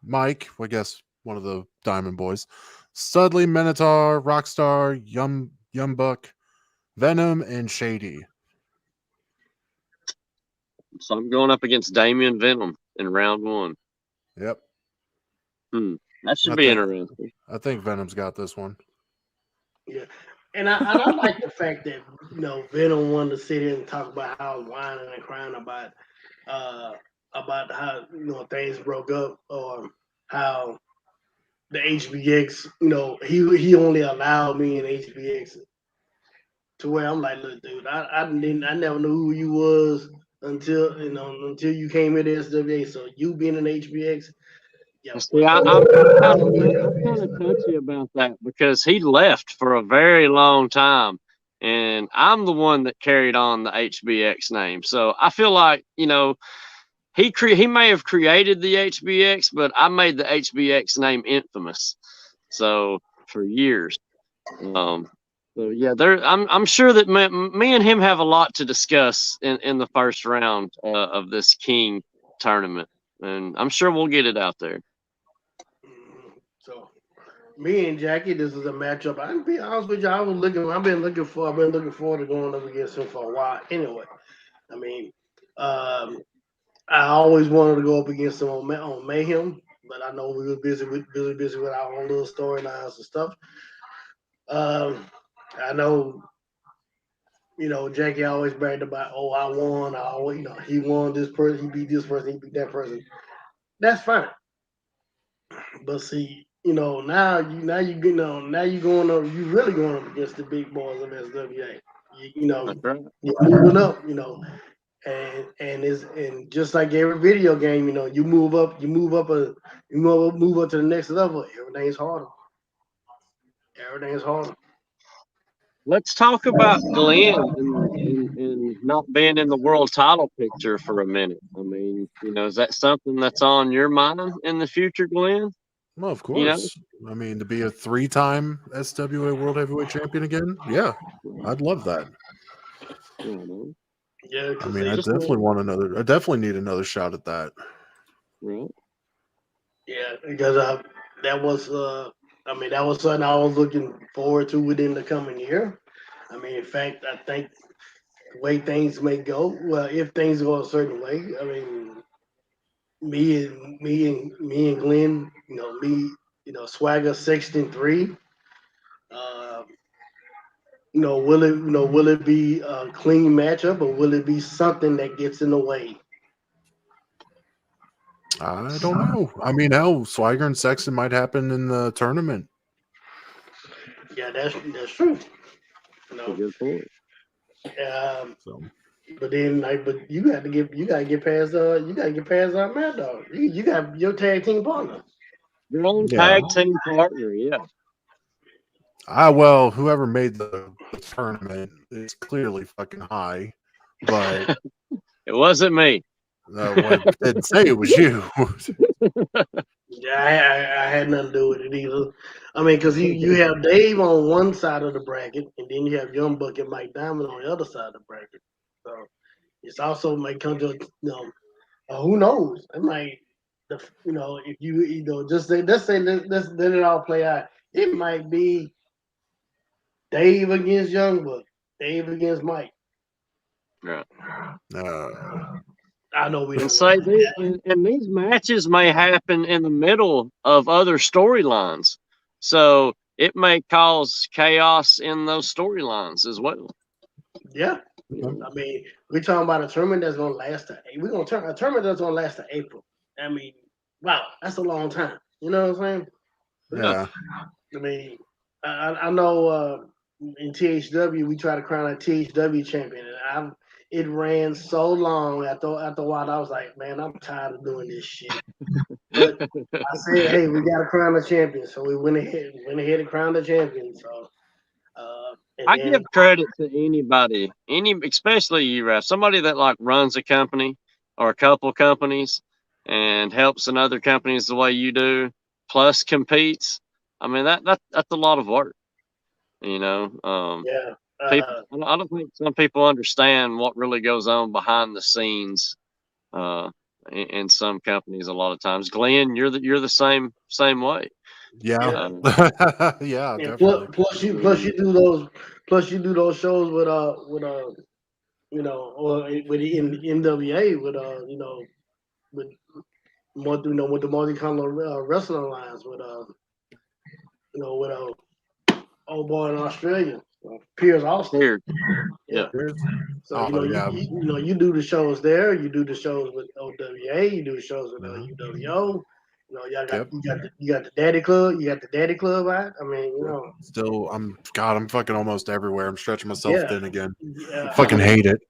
Mike, I guess one of the Diamond Boys, Studley, Minotaur, Rockstar, Yumbuck, Venom, and Shady. So I'm going up against Damian Venom in round 1. Yep. That should be interesting. I think Venom's got this one. Yeah. And I like the fact that Venom wanted to sit here and talk about how I was whining and crying about how things broke up, or how the HBX he only allowed me in HBX, to where I'm like, look, dude, I never knew who you was until you came into SWA. So you being in HBX. Yeah, see, I'm kind of touchy about that, because he left for a very long time, and I'm the one that carried on the HBX name. So I feel like he may have created the HBX, but I made the HBX name infamous. So for years, So yeah, I'm sure that me and him have a lot to discuss in the first round of this King tournament, and I'm sure we'll get it out there. So me and Jackie, this is a matchup. I'll be honest with you, I've been looking forward to going up against him for a while. Anyway, I mean, I always wanted to go up against him on Mayhem, but I know we were busy with our own little storylines and stuff. I know, Jackie always bragged about, oh, I won. I always, he won this person, he beat this person, he beat that person. That's fine. But see, now you going up, you really going up against the big boys of SWA. You're moving up, and just like every video game, you move up to the next level. Everything's harder. Let's talk about Glenn and not being in the world title picture for a minute. I mean, is that something that's on your mind in the future, Glenn? Well, of course. I mean, to be a 3-time SWA World Heavyweight Champion again, yeah, I'd love that. Yeah, I mean, I definitely need another shot at that. Right. Yeah, because that was something I was looking forward to within the coming year. I mean, in fact, I think the way things may go, well, if things go a certain way, I mean, me and Glenn, Swagger 6-3. Will it be a clean matchup, or will it be something that gets in the way? I don't know. I mean, hell, Swagger and Sexton might happen in the tournament. Yeah, that's true. Good point. But then, but you gotta get past Mad Dog. You got your tag team partner. Your own tag team partner, yeah. Well, whoever made the tournament is clearly fucking high, but it wasn't me. I didn't say it was you. Yeah, I had nothing to do with it either. I mean, because you have Dave on one side of the bracket, and then you have Young Buck and Mike Diamond on the other side of the bracket. So it's also might come to who knows? It might, if you just say let's let it all play out. It might be Dave against Young Buck, Dave against Mike. Yeah. I know we don't. And these matches may happen in the middle of other storylines, so it may cause chaos in those storylines as well. Yeah, I mean, we're talking about a tournament that's going to last a tournament that's going to last to April. I mean, wow, that's a long time. You know what I'm saying? Yeah. I mean, I know in THW we try to crown a THW champion, and it ran so long. After a while, I was like, man, I'm tired of doing this shit. But I said, hey, we got to crown the champion, so we went ahead and crowned the champion. So. I give credit to anybody, especially you, Raf, somebody that like runs a company or a couple companies and helps in other companies the way you do, plus competes. I mean, that's a lot of work, Yeah. I don't think some people understand what really goes on behind the scenes in some companies. A lot of times, Glenn, you're the same way. Yeah. Yeah. Definitely. Plus you do those shows with or with the NWA with the multi-color wrestling alliance with old boy in Australia, Piers Austin. Yeah. So you do the shows there. You do the shows with OWA. You do the shows with UWO. You got the Daddy Club. You got the Daddy Club out. I mean, Still, I'm fucking almost everywhere. I'm stretching myself thin again. Yeah. Fucking hate it.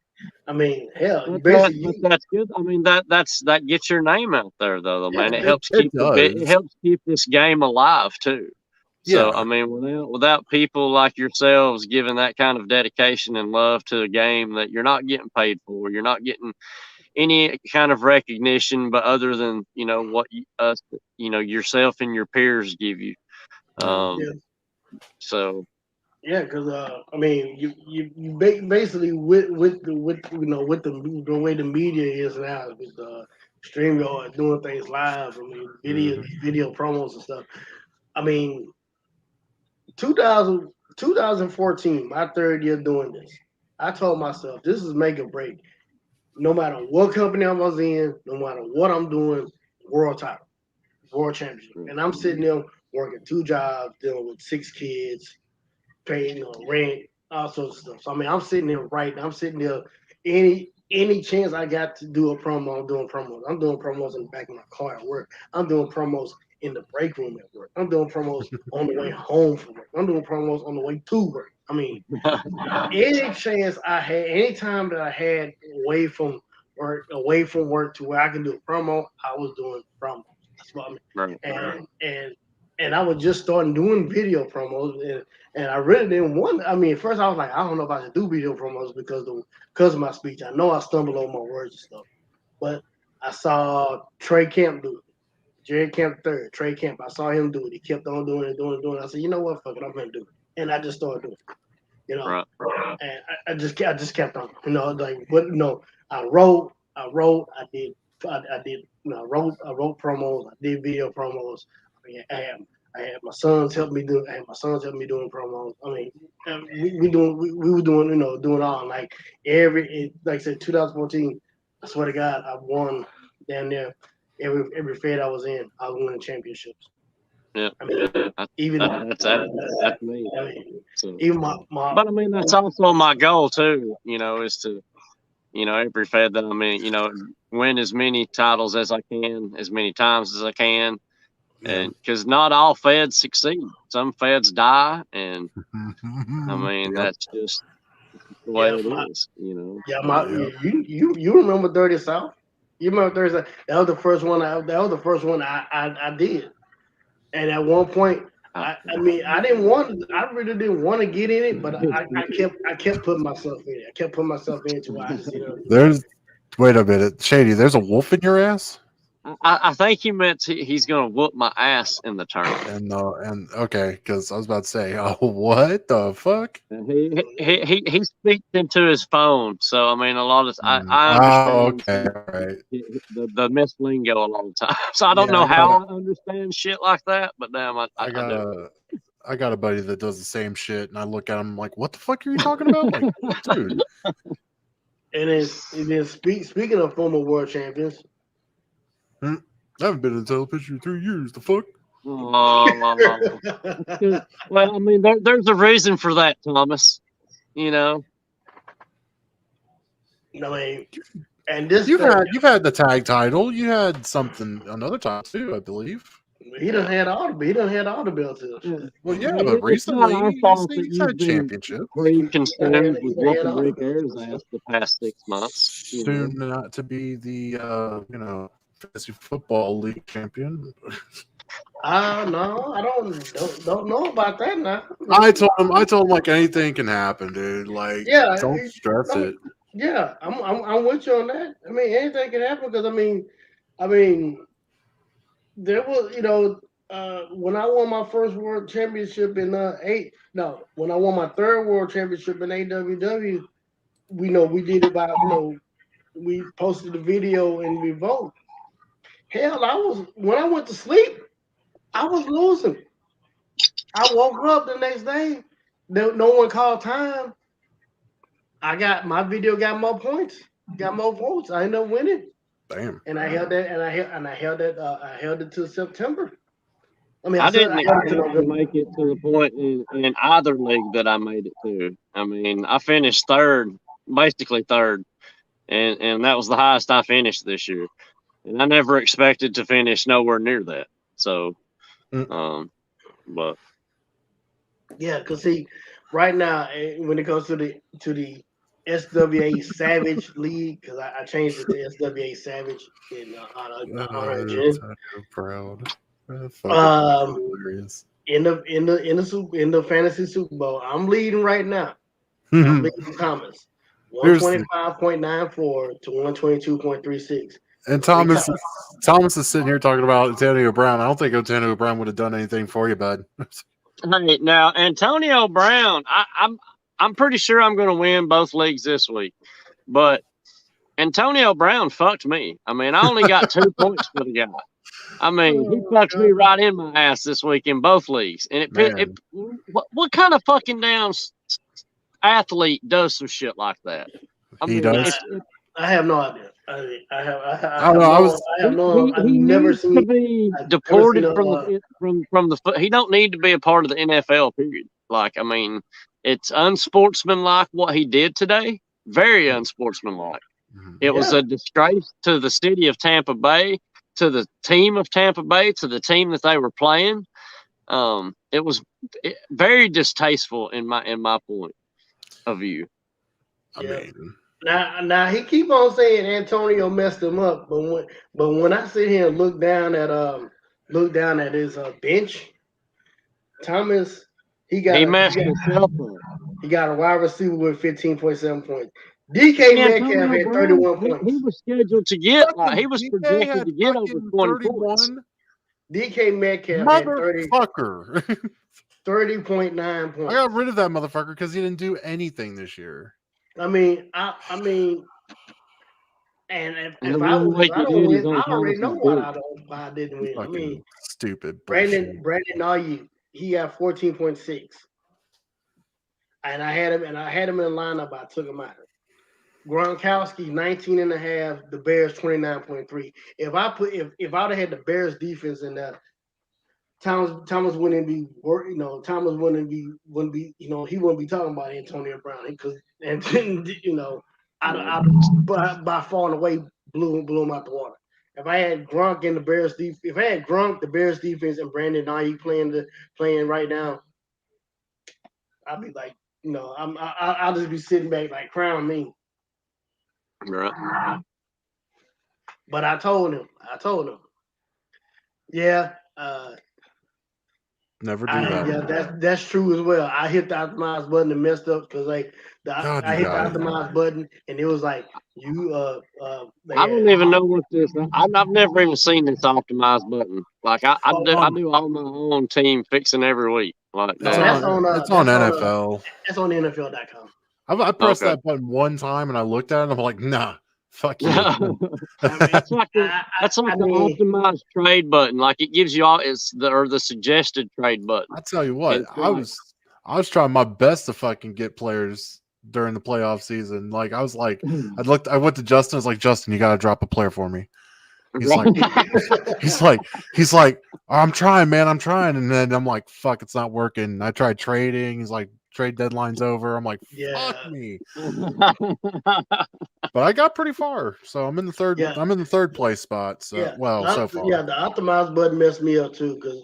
I mean, hell, basically, that's good. I mean, that gets your name out there, though, man. It helps keep this game alive too. So, I mean, without people like yourselves giving that kind of dedication and love to a game that you're not getting paid for, you're not getting any kind of recognition, but other than what yourself and your peers give you. So Yeah, because I mean, basically with the with the way the media is now with StreamYard doing things live. I mean, video promos and stuff. I mean, 2014, my third year doing this. I told myself this is make or break. No matter what company I was in, no matter what I'm doing, world title, world championship, and I'm sitting there working 2 jobs, dealing with 6 kids, paying rent, all sorts of stuff. So I mean, I'm sitting there writing. I'm sitting there any chance I got to do a promo, I'm doing promos. I'm doing promos in the back of my car at work. I'm doing promos in the break room at work. I'm doing promos on the way home from work. I'm doing promos on the way to work. I mean, any chance I had, any time that I had away from work to where I can do a promo, I was doing promos. That's what I mean. Right. And I was just starting doing video promos, and I really didn't want. I mean, at first I was like, I don't know if I should do video promos because of my speech. I know I stumble over my words and stuff, but I saw Trey Camp do it. Jerry Camp third, Trey Camp. I saw him do it. He kept on doing it. I said, you know what, fuck it, I'm gonna do it, and I just started doing it. You know, right. And I just kept on. You know, like what? I wrote. I did. I wrote promos. I did video promos. I mean, I had my sons help me do. I had my sons help me doing promos. I mean, we were doing doing all like like I said 2014. I swear to God, I won damn near every fed I was in. I was winning championships. Yeah, I mean, that's me. I mean, so, even my but I mean that's also my goal too. You know, is to every fed that I'm in, win as many titles as I can, as many times as I can. And because not all feds succeed, some feds die, and I mean that's just the way it is, Yeah, you remember Dirty South? You remember Dirty South? That was the first one. I did, and at one point, I mean, I really didn't want to get in it, but I kept putting myself in it. I kept putting myself into it. Wait a minute, Shady. There's a wolf in your ass. I think he meant he's going to whoop my ass in the tournament. And okay, because I was about to say, oh, what the fuck? He speaks into his phone, so I mean, a lot of I understand. Right. The mislingo a lot of times. So I don't know how I understand shit like that, but damn, I do. I got a buddy that does the same shit, and I look at him like, "What the fuck are you talking about?" Like, dude. And then speaking of former world champions. I haven't been in television in 3 years. The fuck? Well, I mean, there's a reason for that, Thomas. I mean, and this you've had the tag title. You had another title too, I believe. He done had all the belts. Well, yeah, but recently he's had championship. Pretty consumed with whooping Rick Ayers ass the past 6 months. Soon not to be the fantasy football league champion. No, I don't know about that now. I told him like anything can happen, dude. Like, don't stress it. Yeah, I'm with you on that. I mean, anything can happen because I mean, there was when I won my first world championship in when I won my third world championship in AWW, we did about we posted the video and we voted. Hell, when I went to sleep, I was losing. I woke up the next day, no one called time. My video got more points, got more votes. I ended up winning. Damn. And I held that, I held it to September. I mean, I didn't expect to make it to the point in either league that I made it to. I mean, I finished basically third, and that was the highest I finished this year. And I never expected to finish nowhere near that. So, but yeah, because see, right now when it comes to the SWA Savage League, because I changed it to SWA Savage in honor of Jen. Proud. In the fantasy Super Bowl, I'm leading right now. I'm leading comments 125.94 to 122.36. And Thomas is sitting here talking about Antonio Brown. I don't think Antonio Brown would have done anything for you, bud. Hey, now Antonio Brown, I'm pretty sure I'm going to win both leagues this week, but Antonio Brown fucked me. I mean, I only got 2 points for the guy. I mean, he fucked me right in my ass this week in both leagues. And what kind of fucking down athlete does some shit like that? I He mean, does. I have no idea. I've he never needs seen. to be deported from the. He don't need to be a part of the NFL. Period. Like, I mean, it's unsportsmanlike what he did today. Very unsportsmanlike. It was a disgrace to the city of Tampa Bay, to the team of Tampa Bay, to the team that they were playing. It was very distasteful in my point of view. I mean, now he keep on saying Antonio messed him up, but when I sit here and look down at his bench, Thomas, he messed himself up. He got a wide receiver with 15.7 points. DK Metcalf had 31 points. He was scheduled to get. He was projected to get over 20 points. DK Metcalf had 30.9 points. I got rid of that motherfucker because he didn't do anything this year. I mean, and if I don't win, I already know why I didn't win. Fucking I mean, stupid. Brandon Ayuk, he had 14.6, and I had him in the lineup. I took him out. Gronkowski 19.5. The Bears 29.3. If I'd have had the Bears defense in there, Thomas wouldn't be Thomas wouldn't be he wouldn't be talking about Antonio Brown because I by far and away blew him out the water. If I had Gronk and the Bears defense, if I had Gronk, the Bears defense, and Brandon Ayuk playing right now, I'd be like, I'll just be sitting back like crown me. Right. But I told him, yeah. Never do that. Yeah, that's true as well. I hit the optimize button and messed up because I hit the optimize button and it was like I don't even know what this. I've never even seen this optimize button. Like I do all my own team fixing every week. Like it's on NFL. That's on NFL.com. I pressed that button one time and I looked at it and I'm like, nah. Fuck you. That's like the optimized trade button. Like it gives you all the suggested trade button. I tell you what, I was trying my best to fucking get players during the playoff season. Like I was like, I went to Justin. I was like, Justin, you got to drop a player for me. He's like, oh, I'm trying, man. I'm trying. And then I'm like, fuck, it's not working. I tried trading. He's like, trade deadline's over. I'm like, fuck me. But I got pretty far, so I'm in the third. Yeah. I'm in the third place spot. So so far. Yeah, the optimize button messed me up too. Because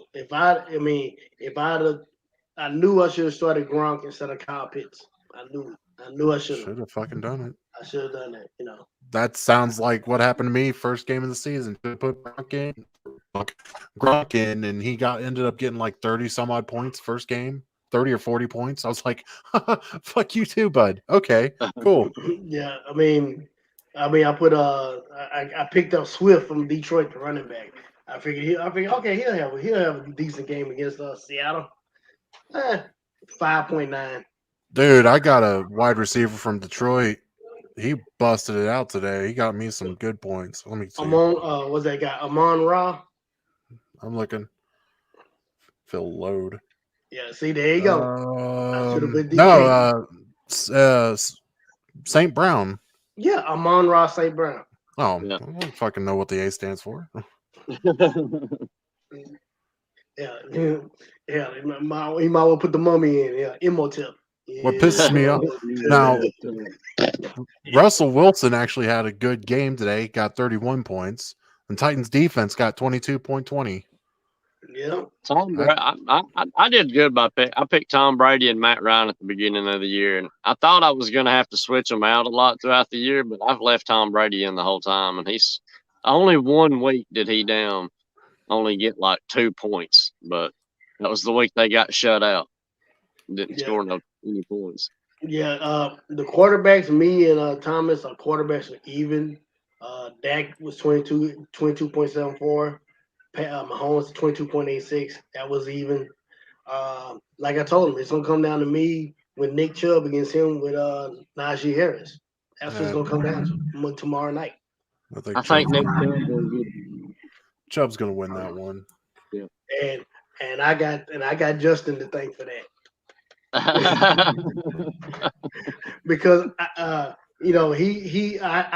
I knew I should have started Gronk instead of Kyle Pitts. I knew I should have fucking done it. I should have done that. That sounds like what happened to me first game of the season. Should have put Gronk in, and he ended up getting like 30 some odd points first game. 30 or 40 points. I was like, fuck you too, bud. Okay, cool. Yeah, I put I picked up Swift from Detroit, the running back. I figured okay, he'll have a decent game against Seattle. 5.9. Dude, I got a wide receiver from Detroit. He busted it out today. He got me some good points. Let me see. What's that guy? Amon-Ra? I'm looking. Phil Load. Yeah, see, there you go. St. Brown. Yeah, Amon-Ra St. Brown. Oh, yeah. I don't fucking know what the A stands for. Yeah. He might well put the mummy in. Yeah, Imhotep. Yeah. What pisses me off now, Russell Wilson actually had a good game today. Got 31 points, and Titans defense got 22.20. Yeah, I did good by pick. I picked Tom Brady and Matt Ryan at the beginning of the year, and I thought I was going to have to switch them out a lot throughout the year, but I've left Tom Brady in the whole time, and he's only 1 week did he down, only get like 2 points, but that was the week they got shut out, didn't score any points. Yeah, the quarterbacks, me and Thomas, our quarterbacks are even. Dak was 22.74. Mahomes 22.86. That was even. Like I told him, it's gonna come down to me with Nick Chubb against him with Najee Harris. That's what it's gonna come down to tomorrow night. I think Nick Chubb will get. Chubb's gonna win that one. Yeah. And I got Justin to thank for that. Because I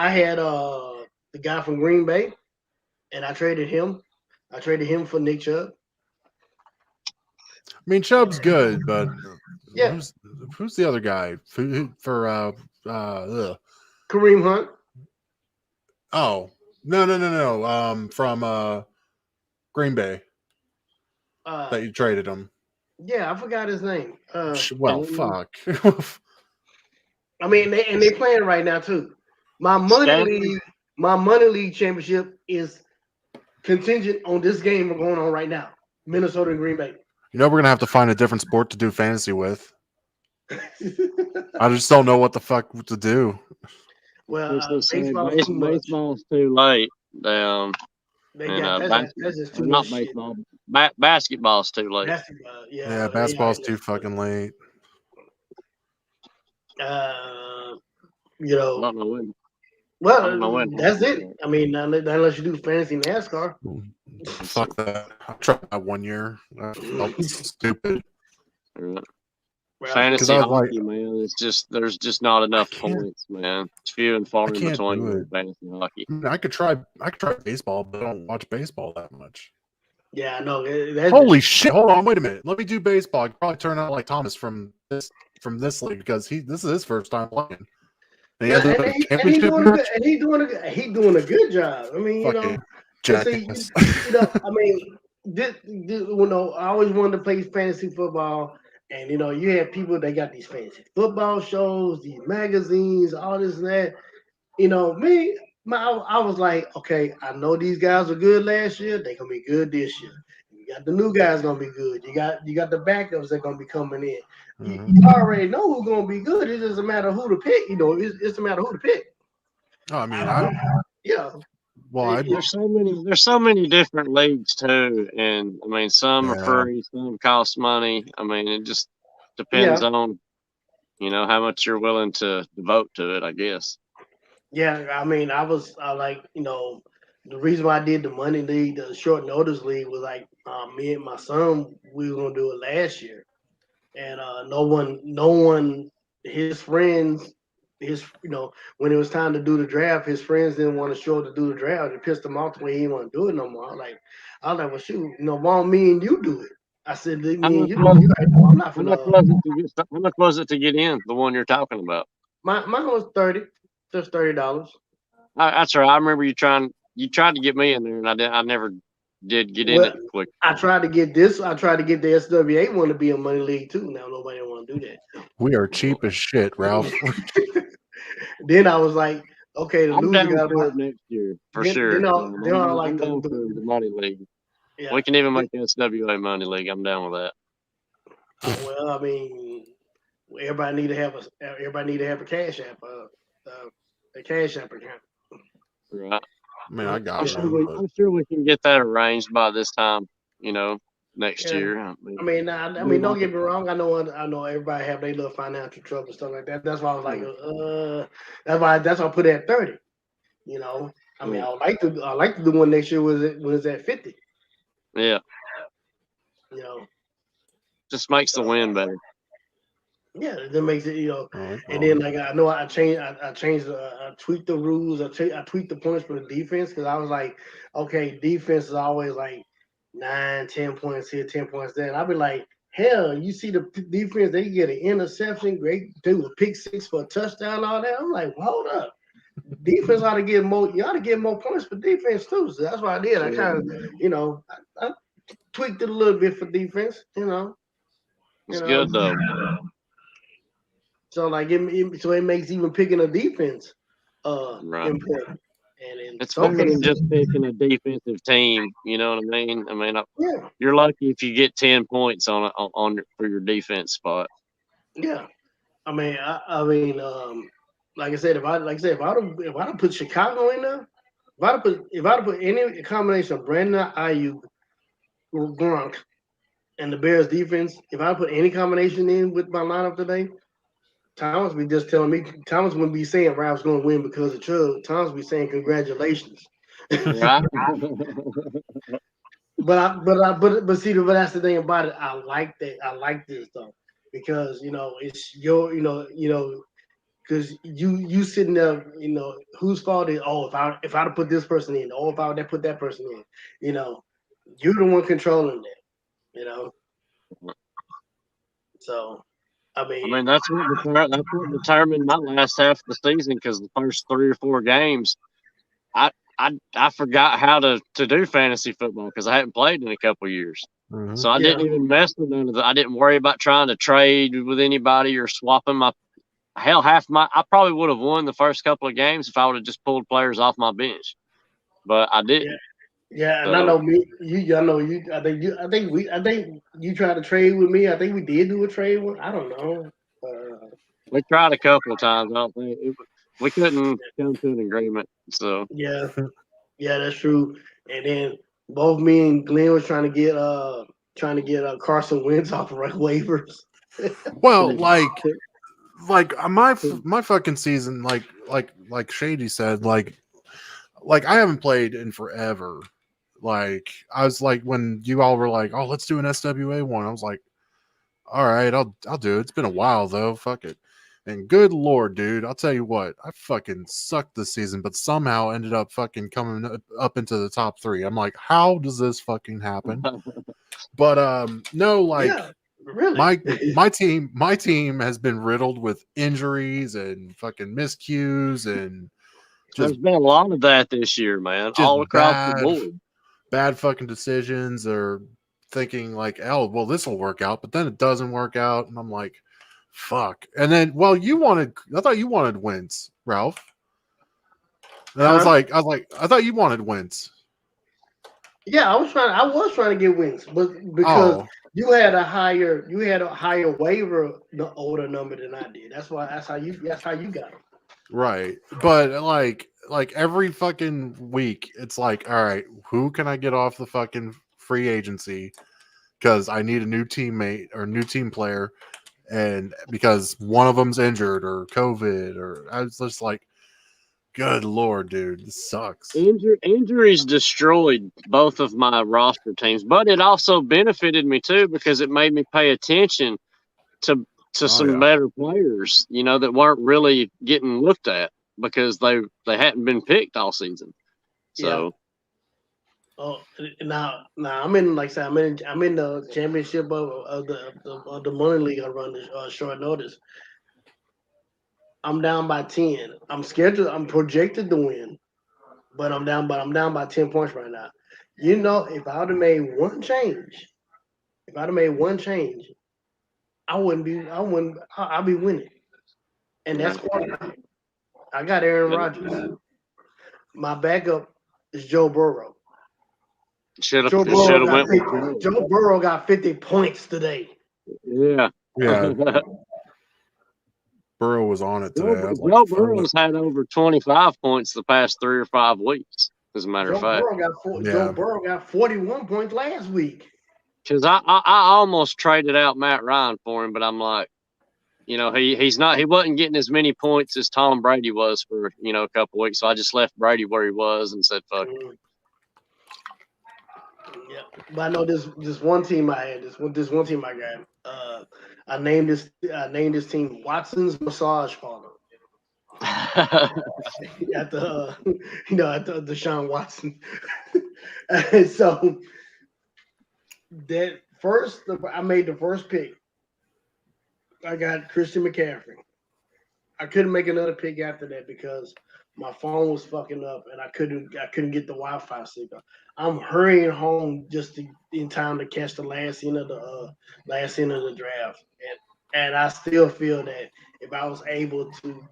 had the guy from Green Bay, and I traded him. I traded him for Nick Chubb. I mean, Chubb's good, but yeah, who's the other guy for Kareem Hunt? Oh, no. From Green Bay that you traded him. Yeah, I forgot his name. Fuck. I mean, they playing right now too. My money league championship is contingent on this game going on right now. Minnesota and Green Bay. You know, we're gonna have to find a different sport to do fantasy with. I just don't know what the fuck to do. Well, baseball's too late. That's just too not baseball. Basketball's too late. Basketball's too fucking late. You know. Well, that's it. I mean, unless you do fantasy NASCAR. Fuck that. I tried that 1 year. That felt stupid. Fantasy hockey, man. It's just there's just not enough points, man. It's few and far in between with fantasy hockey. I mean, I could try baseball, but I don't watch baseball that much. Yeah, I know. Holy shit! Hold on, wait a minute. Let me do baseball. I could probably turn out like Thomas from this league because this is his first time playing. And he's doing a good job. I mean, I mean, I always wanted to play fantasy football. And, you have people that got these fantasy football shows, these magazines, all this and that. I was like, okay, I know these guys were good last year. They're going to be good this year. You got the new guys going to be good. You got the backups that are going to be coming in. Mm-hmm. You already know who's going to be good. It's just a matter of who to pick. It's a matter of who to pick. Oh, I mean, Well, there's so many different leagues too, and I mean, some are free, some cost money. I mean, it just depends on how much you're willing to devote to it, I guess. Yeah, I mean, the reason why I did the money league, the short notice league, was like me and my son, we were gonna do it last year, and no one, his friends. When it was time to do the draft, his friends didn't want to show up to do the draft. It pissed him off the way he didn't want to do it no more. I was like, well, shoot, why don't me and you do it? I said, me and you do it. Like, no, I'm not. How much was it to get in? The one you're talking about? Mine was $30. Just $30. That's right. I remember you tried to get me in there, and I never did get in it quick. I tried to get this. I tried to get the SWA one to be a money league too. Now nobody want to do that. We are cheap as shit, Ralph. Then I was like, okay, the loser got to do it next year for sure. Then I like the money league. Yeah. We can even make the SWA money league. I'm down with that. Well, I mean, everybody need to have a cash app, a cash app account. Right. I mean, I'm sure we can get that arranged by this time. Next year. I mean, don't get me wrong. I know everybody have their little financial trouble and stuff like that. That's why I was like, that's why I put it at 30. I mean, I like to do one next year when it's at 50. Yeah. Just makes the win better. Yeah, that makes it, and then like I know I tweaked the rules. I tweaked the points for the defense because I was like, okay, defense is always like 9, 10 points here, 10 points there. And I'd be like, hell, you see the defense, they get an interception, great, do a pick six for a touchdown, all that. I'm like, well, hold up. Defense ought to get more, you ought to get more points for defense too. So that's what I did. I kind of, I tweaked it a little bit for defense, It's good though. So like it makes even picking a defense important. It's better than just picking a defensive team. You know what I mean? I mean, you're lucky if you get 10 points for your defense spot. Yeah, I mean, like I said, if I'd put Chicago in there, if I'd put any combination of Brandon Ayuk, Gronk, and the Bears defense, if I put any combination in with my lineup today, Thomas be just telling me. Thomas wouldn't be saying Ralph's going to win because of Chubb. Thomas be saying congratulations. Right. But that's the thing about it. I like that. I like this though because it's your because you sitting there whose fault is if I'd have put this person in if I would have put that person in you're the one controlling that so I mean that's what determined my last half of the season because the first 3 or 4 games, I forgot how to do fantasy football because I hadn't played in a couple of years. Mhm. So I didn't even mess with none of that. I didn't worry about trying to trade with anybody or swapping my I probably would have won the first couple of games if I would have just pulled players off my bench, but I didn't. Yeah, and I know me. I know you. I think you tried to trade with me. I think we did do a trade. I don't know. We tried a couple of times. I don't think we couldn't come to an agreement. So yeah, that's true. And then both me and Glenn was trying to get Carson Wentz off of waivers. Well, like my fucking season, like Shady said, like I haven't played in forever. Like I was like when you all were like, "Oh, let's do an SWA one." I was like, "All right, I'll do it." It's been a while though. Fuck it. And good lord, dude, I'll tell you what, I fucking sucked this season, but somehow ended up fucking coming up into the top 3. I'm like, how does this fucking happen? But no, like really, my team has been riddled with injuries and fucking miscues and there's been a lot of that this year, man, all across the board. Bad fucking decisions or thinking like, oh, well, this will work out, but then it doesn't work out. And I'm like, fuck. And then, well, I thought you wanted wins, Ralph. And I was like, I thought you wanted wins. Yeah, I was trying to get wins, but because you had a higher waiver the older number than I did. That's how you got them. Right. But like every fucking week, it's like, all right, who can I get off the fucking free agency? Because I need a new teammate or new team player. And because one of them's injured or COVID, or I was just like, good lord, dude, this sucks. Injuries destroyed both of my roster teams, but it also benefited me too because it made me pay attention to some better players, that weren't really getting looked at because they hadn't been picked all season. So. Yeah. Oh, now I'm in, like I said, I'm in the championship of the money league. I run the short notice. I'm down by 10. I'm projected to win, but I'm down by 10 points right now. If I would have made one change, I'll be winning. And that's quarterback. I got Aaron Rodgers. My backup is Joe Burrow. Joe Burrow got 50 points today. Yeah. Burrow was on it today. Joe Burrow's had over 25 points the past 3 or 5 weeks, as a matter of fact. Joe Burrow got 41 points last week. Because I almost traded out Matt Ryan for him, but I'm like, he wasn't getting as many points as Tom Brady was for, a couple weeks. So I just left Brady where he was and said, fuck it. Yeah, but I know this one team I had. This one team I got. I named this team Watson's Massage Parlor. at the Deshaun Watson. And so I made the first pick. I got Christian McCaffrey. I couldn't make another pick after that because my phone was fucking up and I couldn't get the Wi-Fi signal. I'm hurrying home just in time to catch the last end of the draft, and I still feel that if I was able to,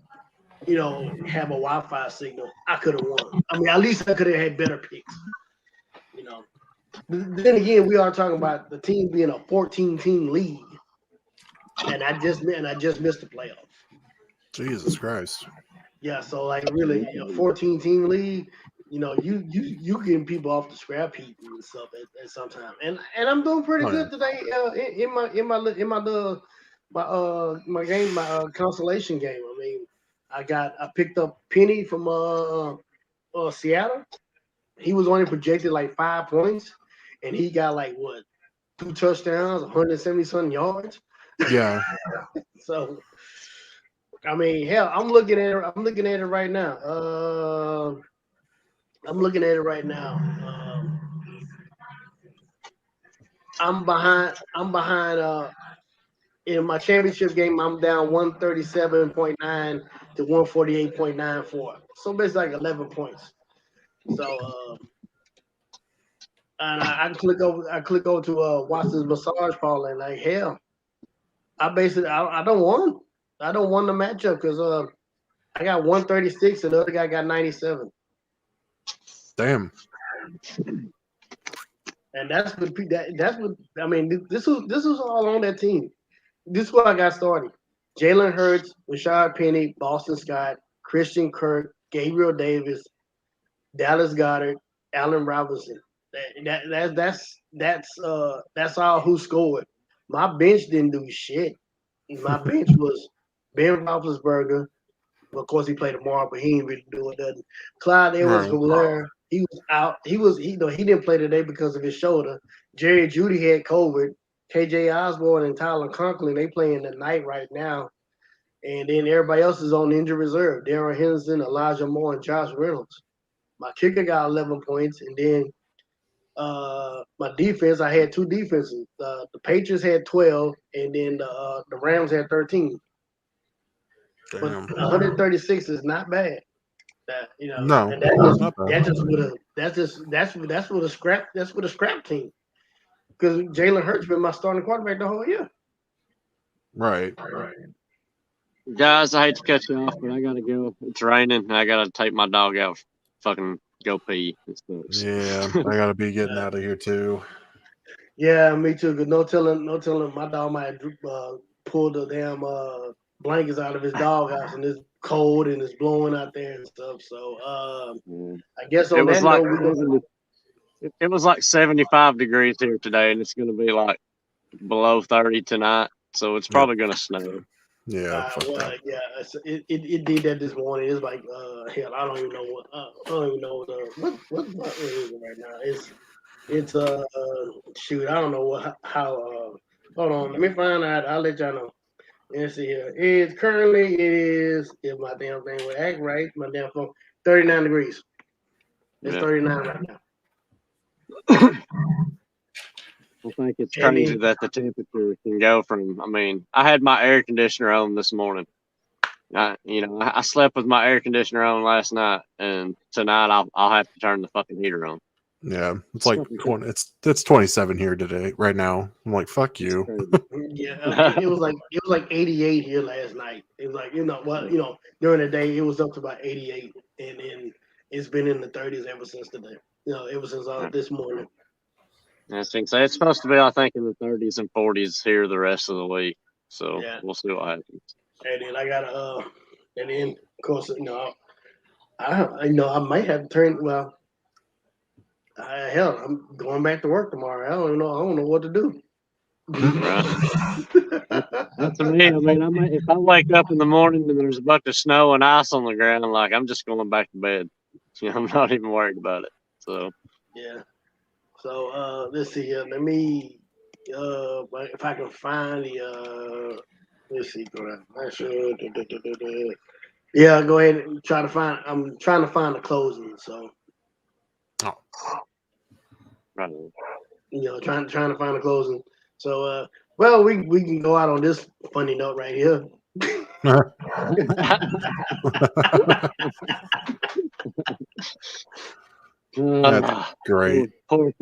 have a Wi-Fi signal, I could have won. I mean, at least I could have had better picks. Then again, we are talking about the team being a 14-team league, and I just missed the playoffs. Jesus Christ. Yeah, so like really, a 14-team league, you getting people off the scrap heap and stuff at some time, and I'm doing pretty good today in my game, my consolation game. I mean, I picked up Penny from Seattle. He was only projected like 5 points, and he got like what 2 touchdowns, 170 something yards. Yeah. So, I mean, hell, I'm looking at it right now. I'm looking at it right now. I'm behind. In my championship game, I'm down 137.9 to 148.94. So basically like 11 points. So and I click over to watch this massage parlor, and like hell, I don't want the matchup because I got 136 and the other guy got 97. Damn. And that's what I mean. This was all on that team. This is where I got started. Jalen Hurts, Rashad Penny, Boston Scott, Christian Kirk, Gabriel Davis, Dallas Goedert, Allen Robinson. That's all who scored. My bench didn't do shit. My bench was Ben Roethlisberger. Of course, he played tomorrow, but he ain't really doing nothing. Clyde Edwards-Helaire, he was out. He didn't play today because of his shoulder. Jerry Jeudy had COVID. KJ Osborne and Tyler Conklin, they playing tonight right now. And then everybody else is on injured reserve. Darrell Henderson, Elijah Moore, and Josh Reynolds. My kicker got 11 points. And then my defense, I had 2 defenses. The Patriots had 12, and then the Rams had 13. Damn. But 136 is not bad. No, and that's with a scrap team. Because Jalen Hurts been my starting quarterback the whole year. Right. Guys, I hate to cut you off, but I gotta go. It's raining, and I gotta take my dog out. Fucking go pee. Yeah, I gotta be getting out of here too. Yeah, me too. Cause no telling, my dog might pull the damn blankets out of his doghouse, and it's cold and it's blowing out there and stuff. So I guess on that note, it was like 75 degrees here today, and it's going to be like below 30 tonight. So it's probably going to snow. Yeah. It did that this morning. It's like hell, I don't even know what what is it right now. It's shoot, I don't know how hold on, let me find out. I'll let y'all know. Let's see here. It is if my damn thing will act right, my damn phone, 39 degrees. It's 39 right now. I think it's crazy that the temperature can go from. I mean, I had my air conditioner on this morning. I slept with my air conditioner on last night, and tonight I'll have to turn the fucking heater on. Yeah, it's like 20. It's 27 here today, right now. I'm like, fuck you. Yeah, it was like 88 here last night. It was like during the day it was up to about 88, and then it's been in the 30s ever since today. Ever since this morning. I think so. It's supposed to be, I think, in the 30s and 40s here the rest of the week. So we'll see what happens. And then I got and then of course I might have to turn. Well, hell, I'm going back to work tomorrow. I don't know what to do. Right. That's me. I mean, if I wake up in the morning and there's a bunch of snow and ice on the ground, I'm just going back to bed. I'm not even worried about it. So yeah. So let's see here. Let me if I can find the let's see. Yeah, go ahead and try to find. I'm trying to find the closing. So. Right. Trying to find the closing. So well, we can go out on this funny note right here. That's great. Poor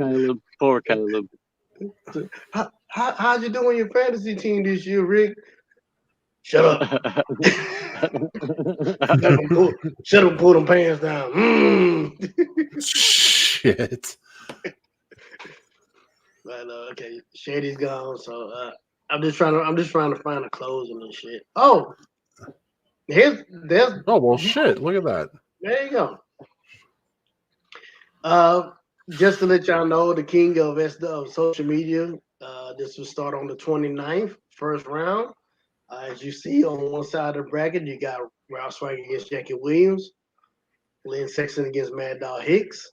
Caleb. How'd you do on your fantasy team this year, Rick? Shut up. Shut up and pull them pants down. Shit. But okay, Shady's gone, so I'm just trying to find a closing and shit. Oh, there's well, shit! Look at that. There you go. Just to let y'all know, the king of social media. This will start on the 29th, first round. As you see on one side of the bracket, you got Ralph Swagger against Jackie Williams, Lynn Sexton against Mad Dog Hicks,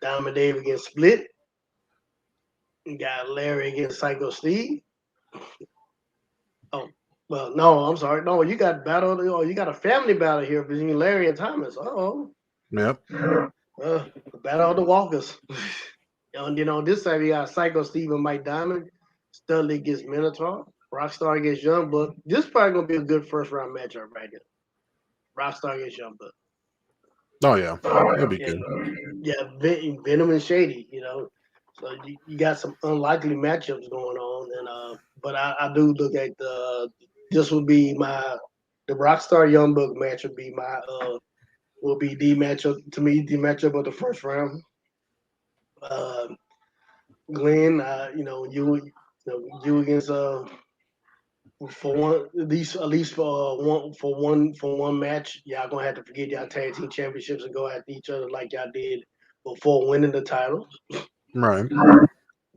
Diamond Dave against Split. You got Larry against Psycho Steve. Oh, well, no, I'm sorry. No, you got battle. Oh, you got a family battle here between Larry and Thomas. Yep. Battle of the Walkers. And this time you got Psycho Steve and Mike Diamond, Studley against Minotaur, Rockstar against Young Buck. This is probably gonna be a good first round matchup right here. Rockstar against Young Buck. Oh yeah, that'd be good. Yeah, Venom and Shady. So you got some unlikely matchups going on, and but I do look at this will be the Rockstar Young Buck match will be the matchup to me, the matchup of the first round. Glenn, you against for one at least for one match, y'all gonna have to forget y'all tag team championships and go after each other like y'all did before winning the title. Right.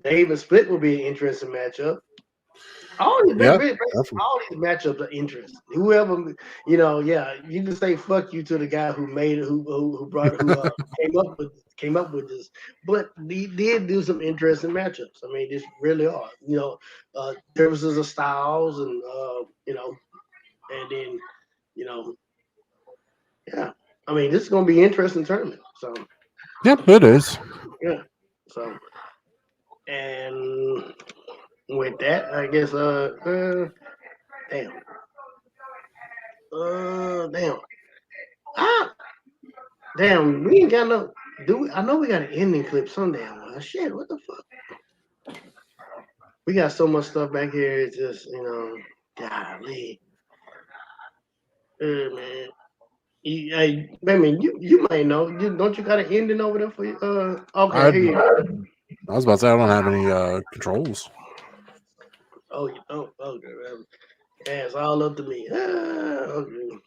Dave and Split will be an interesting matchup. All these matchups are interesting. Whoever, you can say fuck you to the guy who made it, who came up with this, but he did do some interesting matchups. I mean, this really are. Differences of styles, and and then yeah. I mean, this is gonna be an interesting tournament. So, yep, it is. Yeah. So, and with that, I guess damn. Damn, we ain't got no I know we got an ending clip someday. Shit, what the fuck? We got so much stuff back here, it's just, golly. Man. You might know. Don't you got an ending over there for you? Okay, here you go. I was about to say I don't have any controls. Oh, you don't? Okay. Yeah, it's all up to me. Okay.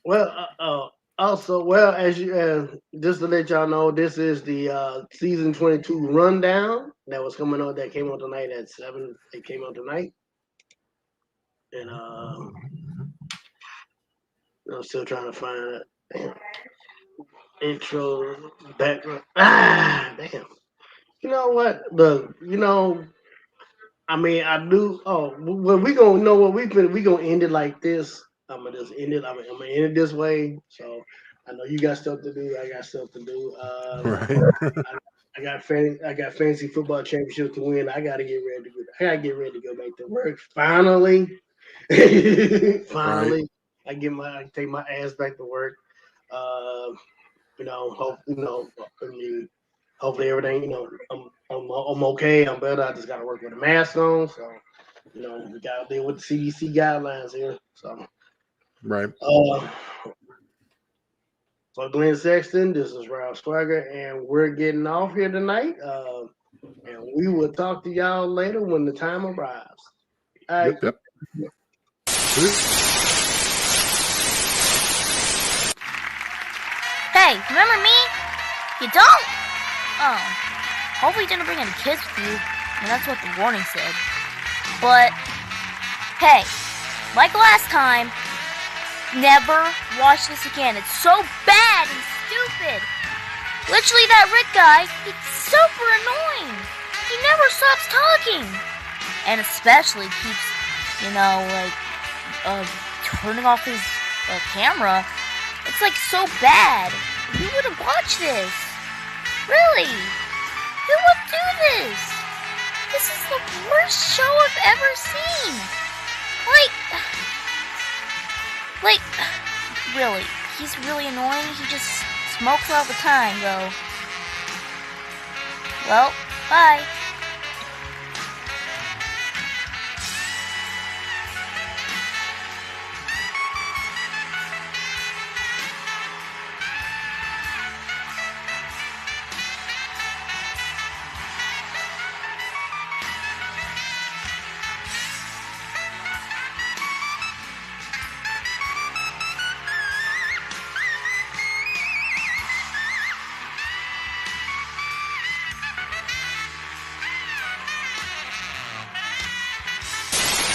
Well, also, as just to let y'all know, this is the season 22 rundown that was coming on. That came out tonight at 7. It came out tonight, and I'm still trying to find it. Intro background. Damn. You know what? I mean, I do. Oh, well, we gonna know what we gonna end it like this. I'm gonna just end it. I'm gonna end it this way. So I know you got stuff to do. I got stuff to do. Right. I got fantasy football championship to win. I gotta get ready to go. I gotta get ready to go back to work. Finally, finally, right. I take my ass back to work. Hopefully everything, I'm okay. I'm better. I just got to work with a mask on. So, we got to deal with the CDC guidelines here. So, right. So Glenn Sexton, this is Ralph Swagger, and we're getting off here tonight. And we will talk to y'all later when the time arrives. All right. Yep. Hey, remember me? You don't? Oh. Hopefully you didn't bring any kids with you. And that's what the warning said. But, hey, like last time, never watch this again. It's so bad and stupid. Literally, that Rick guy, he's super annoying. He never stops talking. And especially keeps, turning off his camera. It's so bad. Who would have watched this? Really? Who would do this? This is the worst show I've ever seen. Really. He's really annoying. He just smokes all the time, though. Well, bye.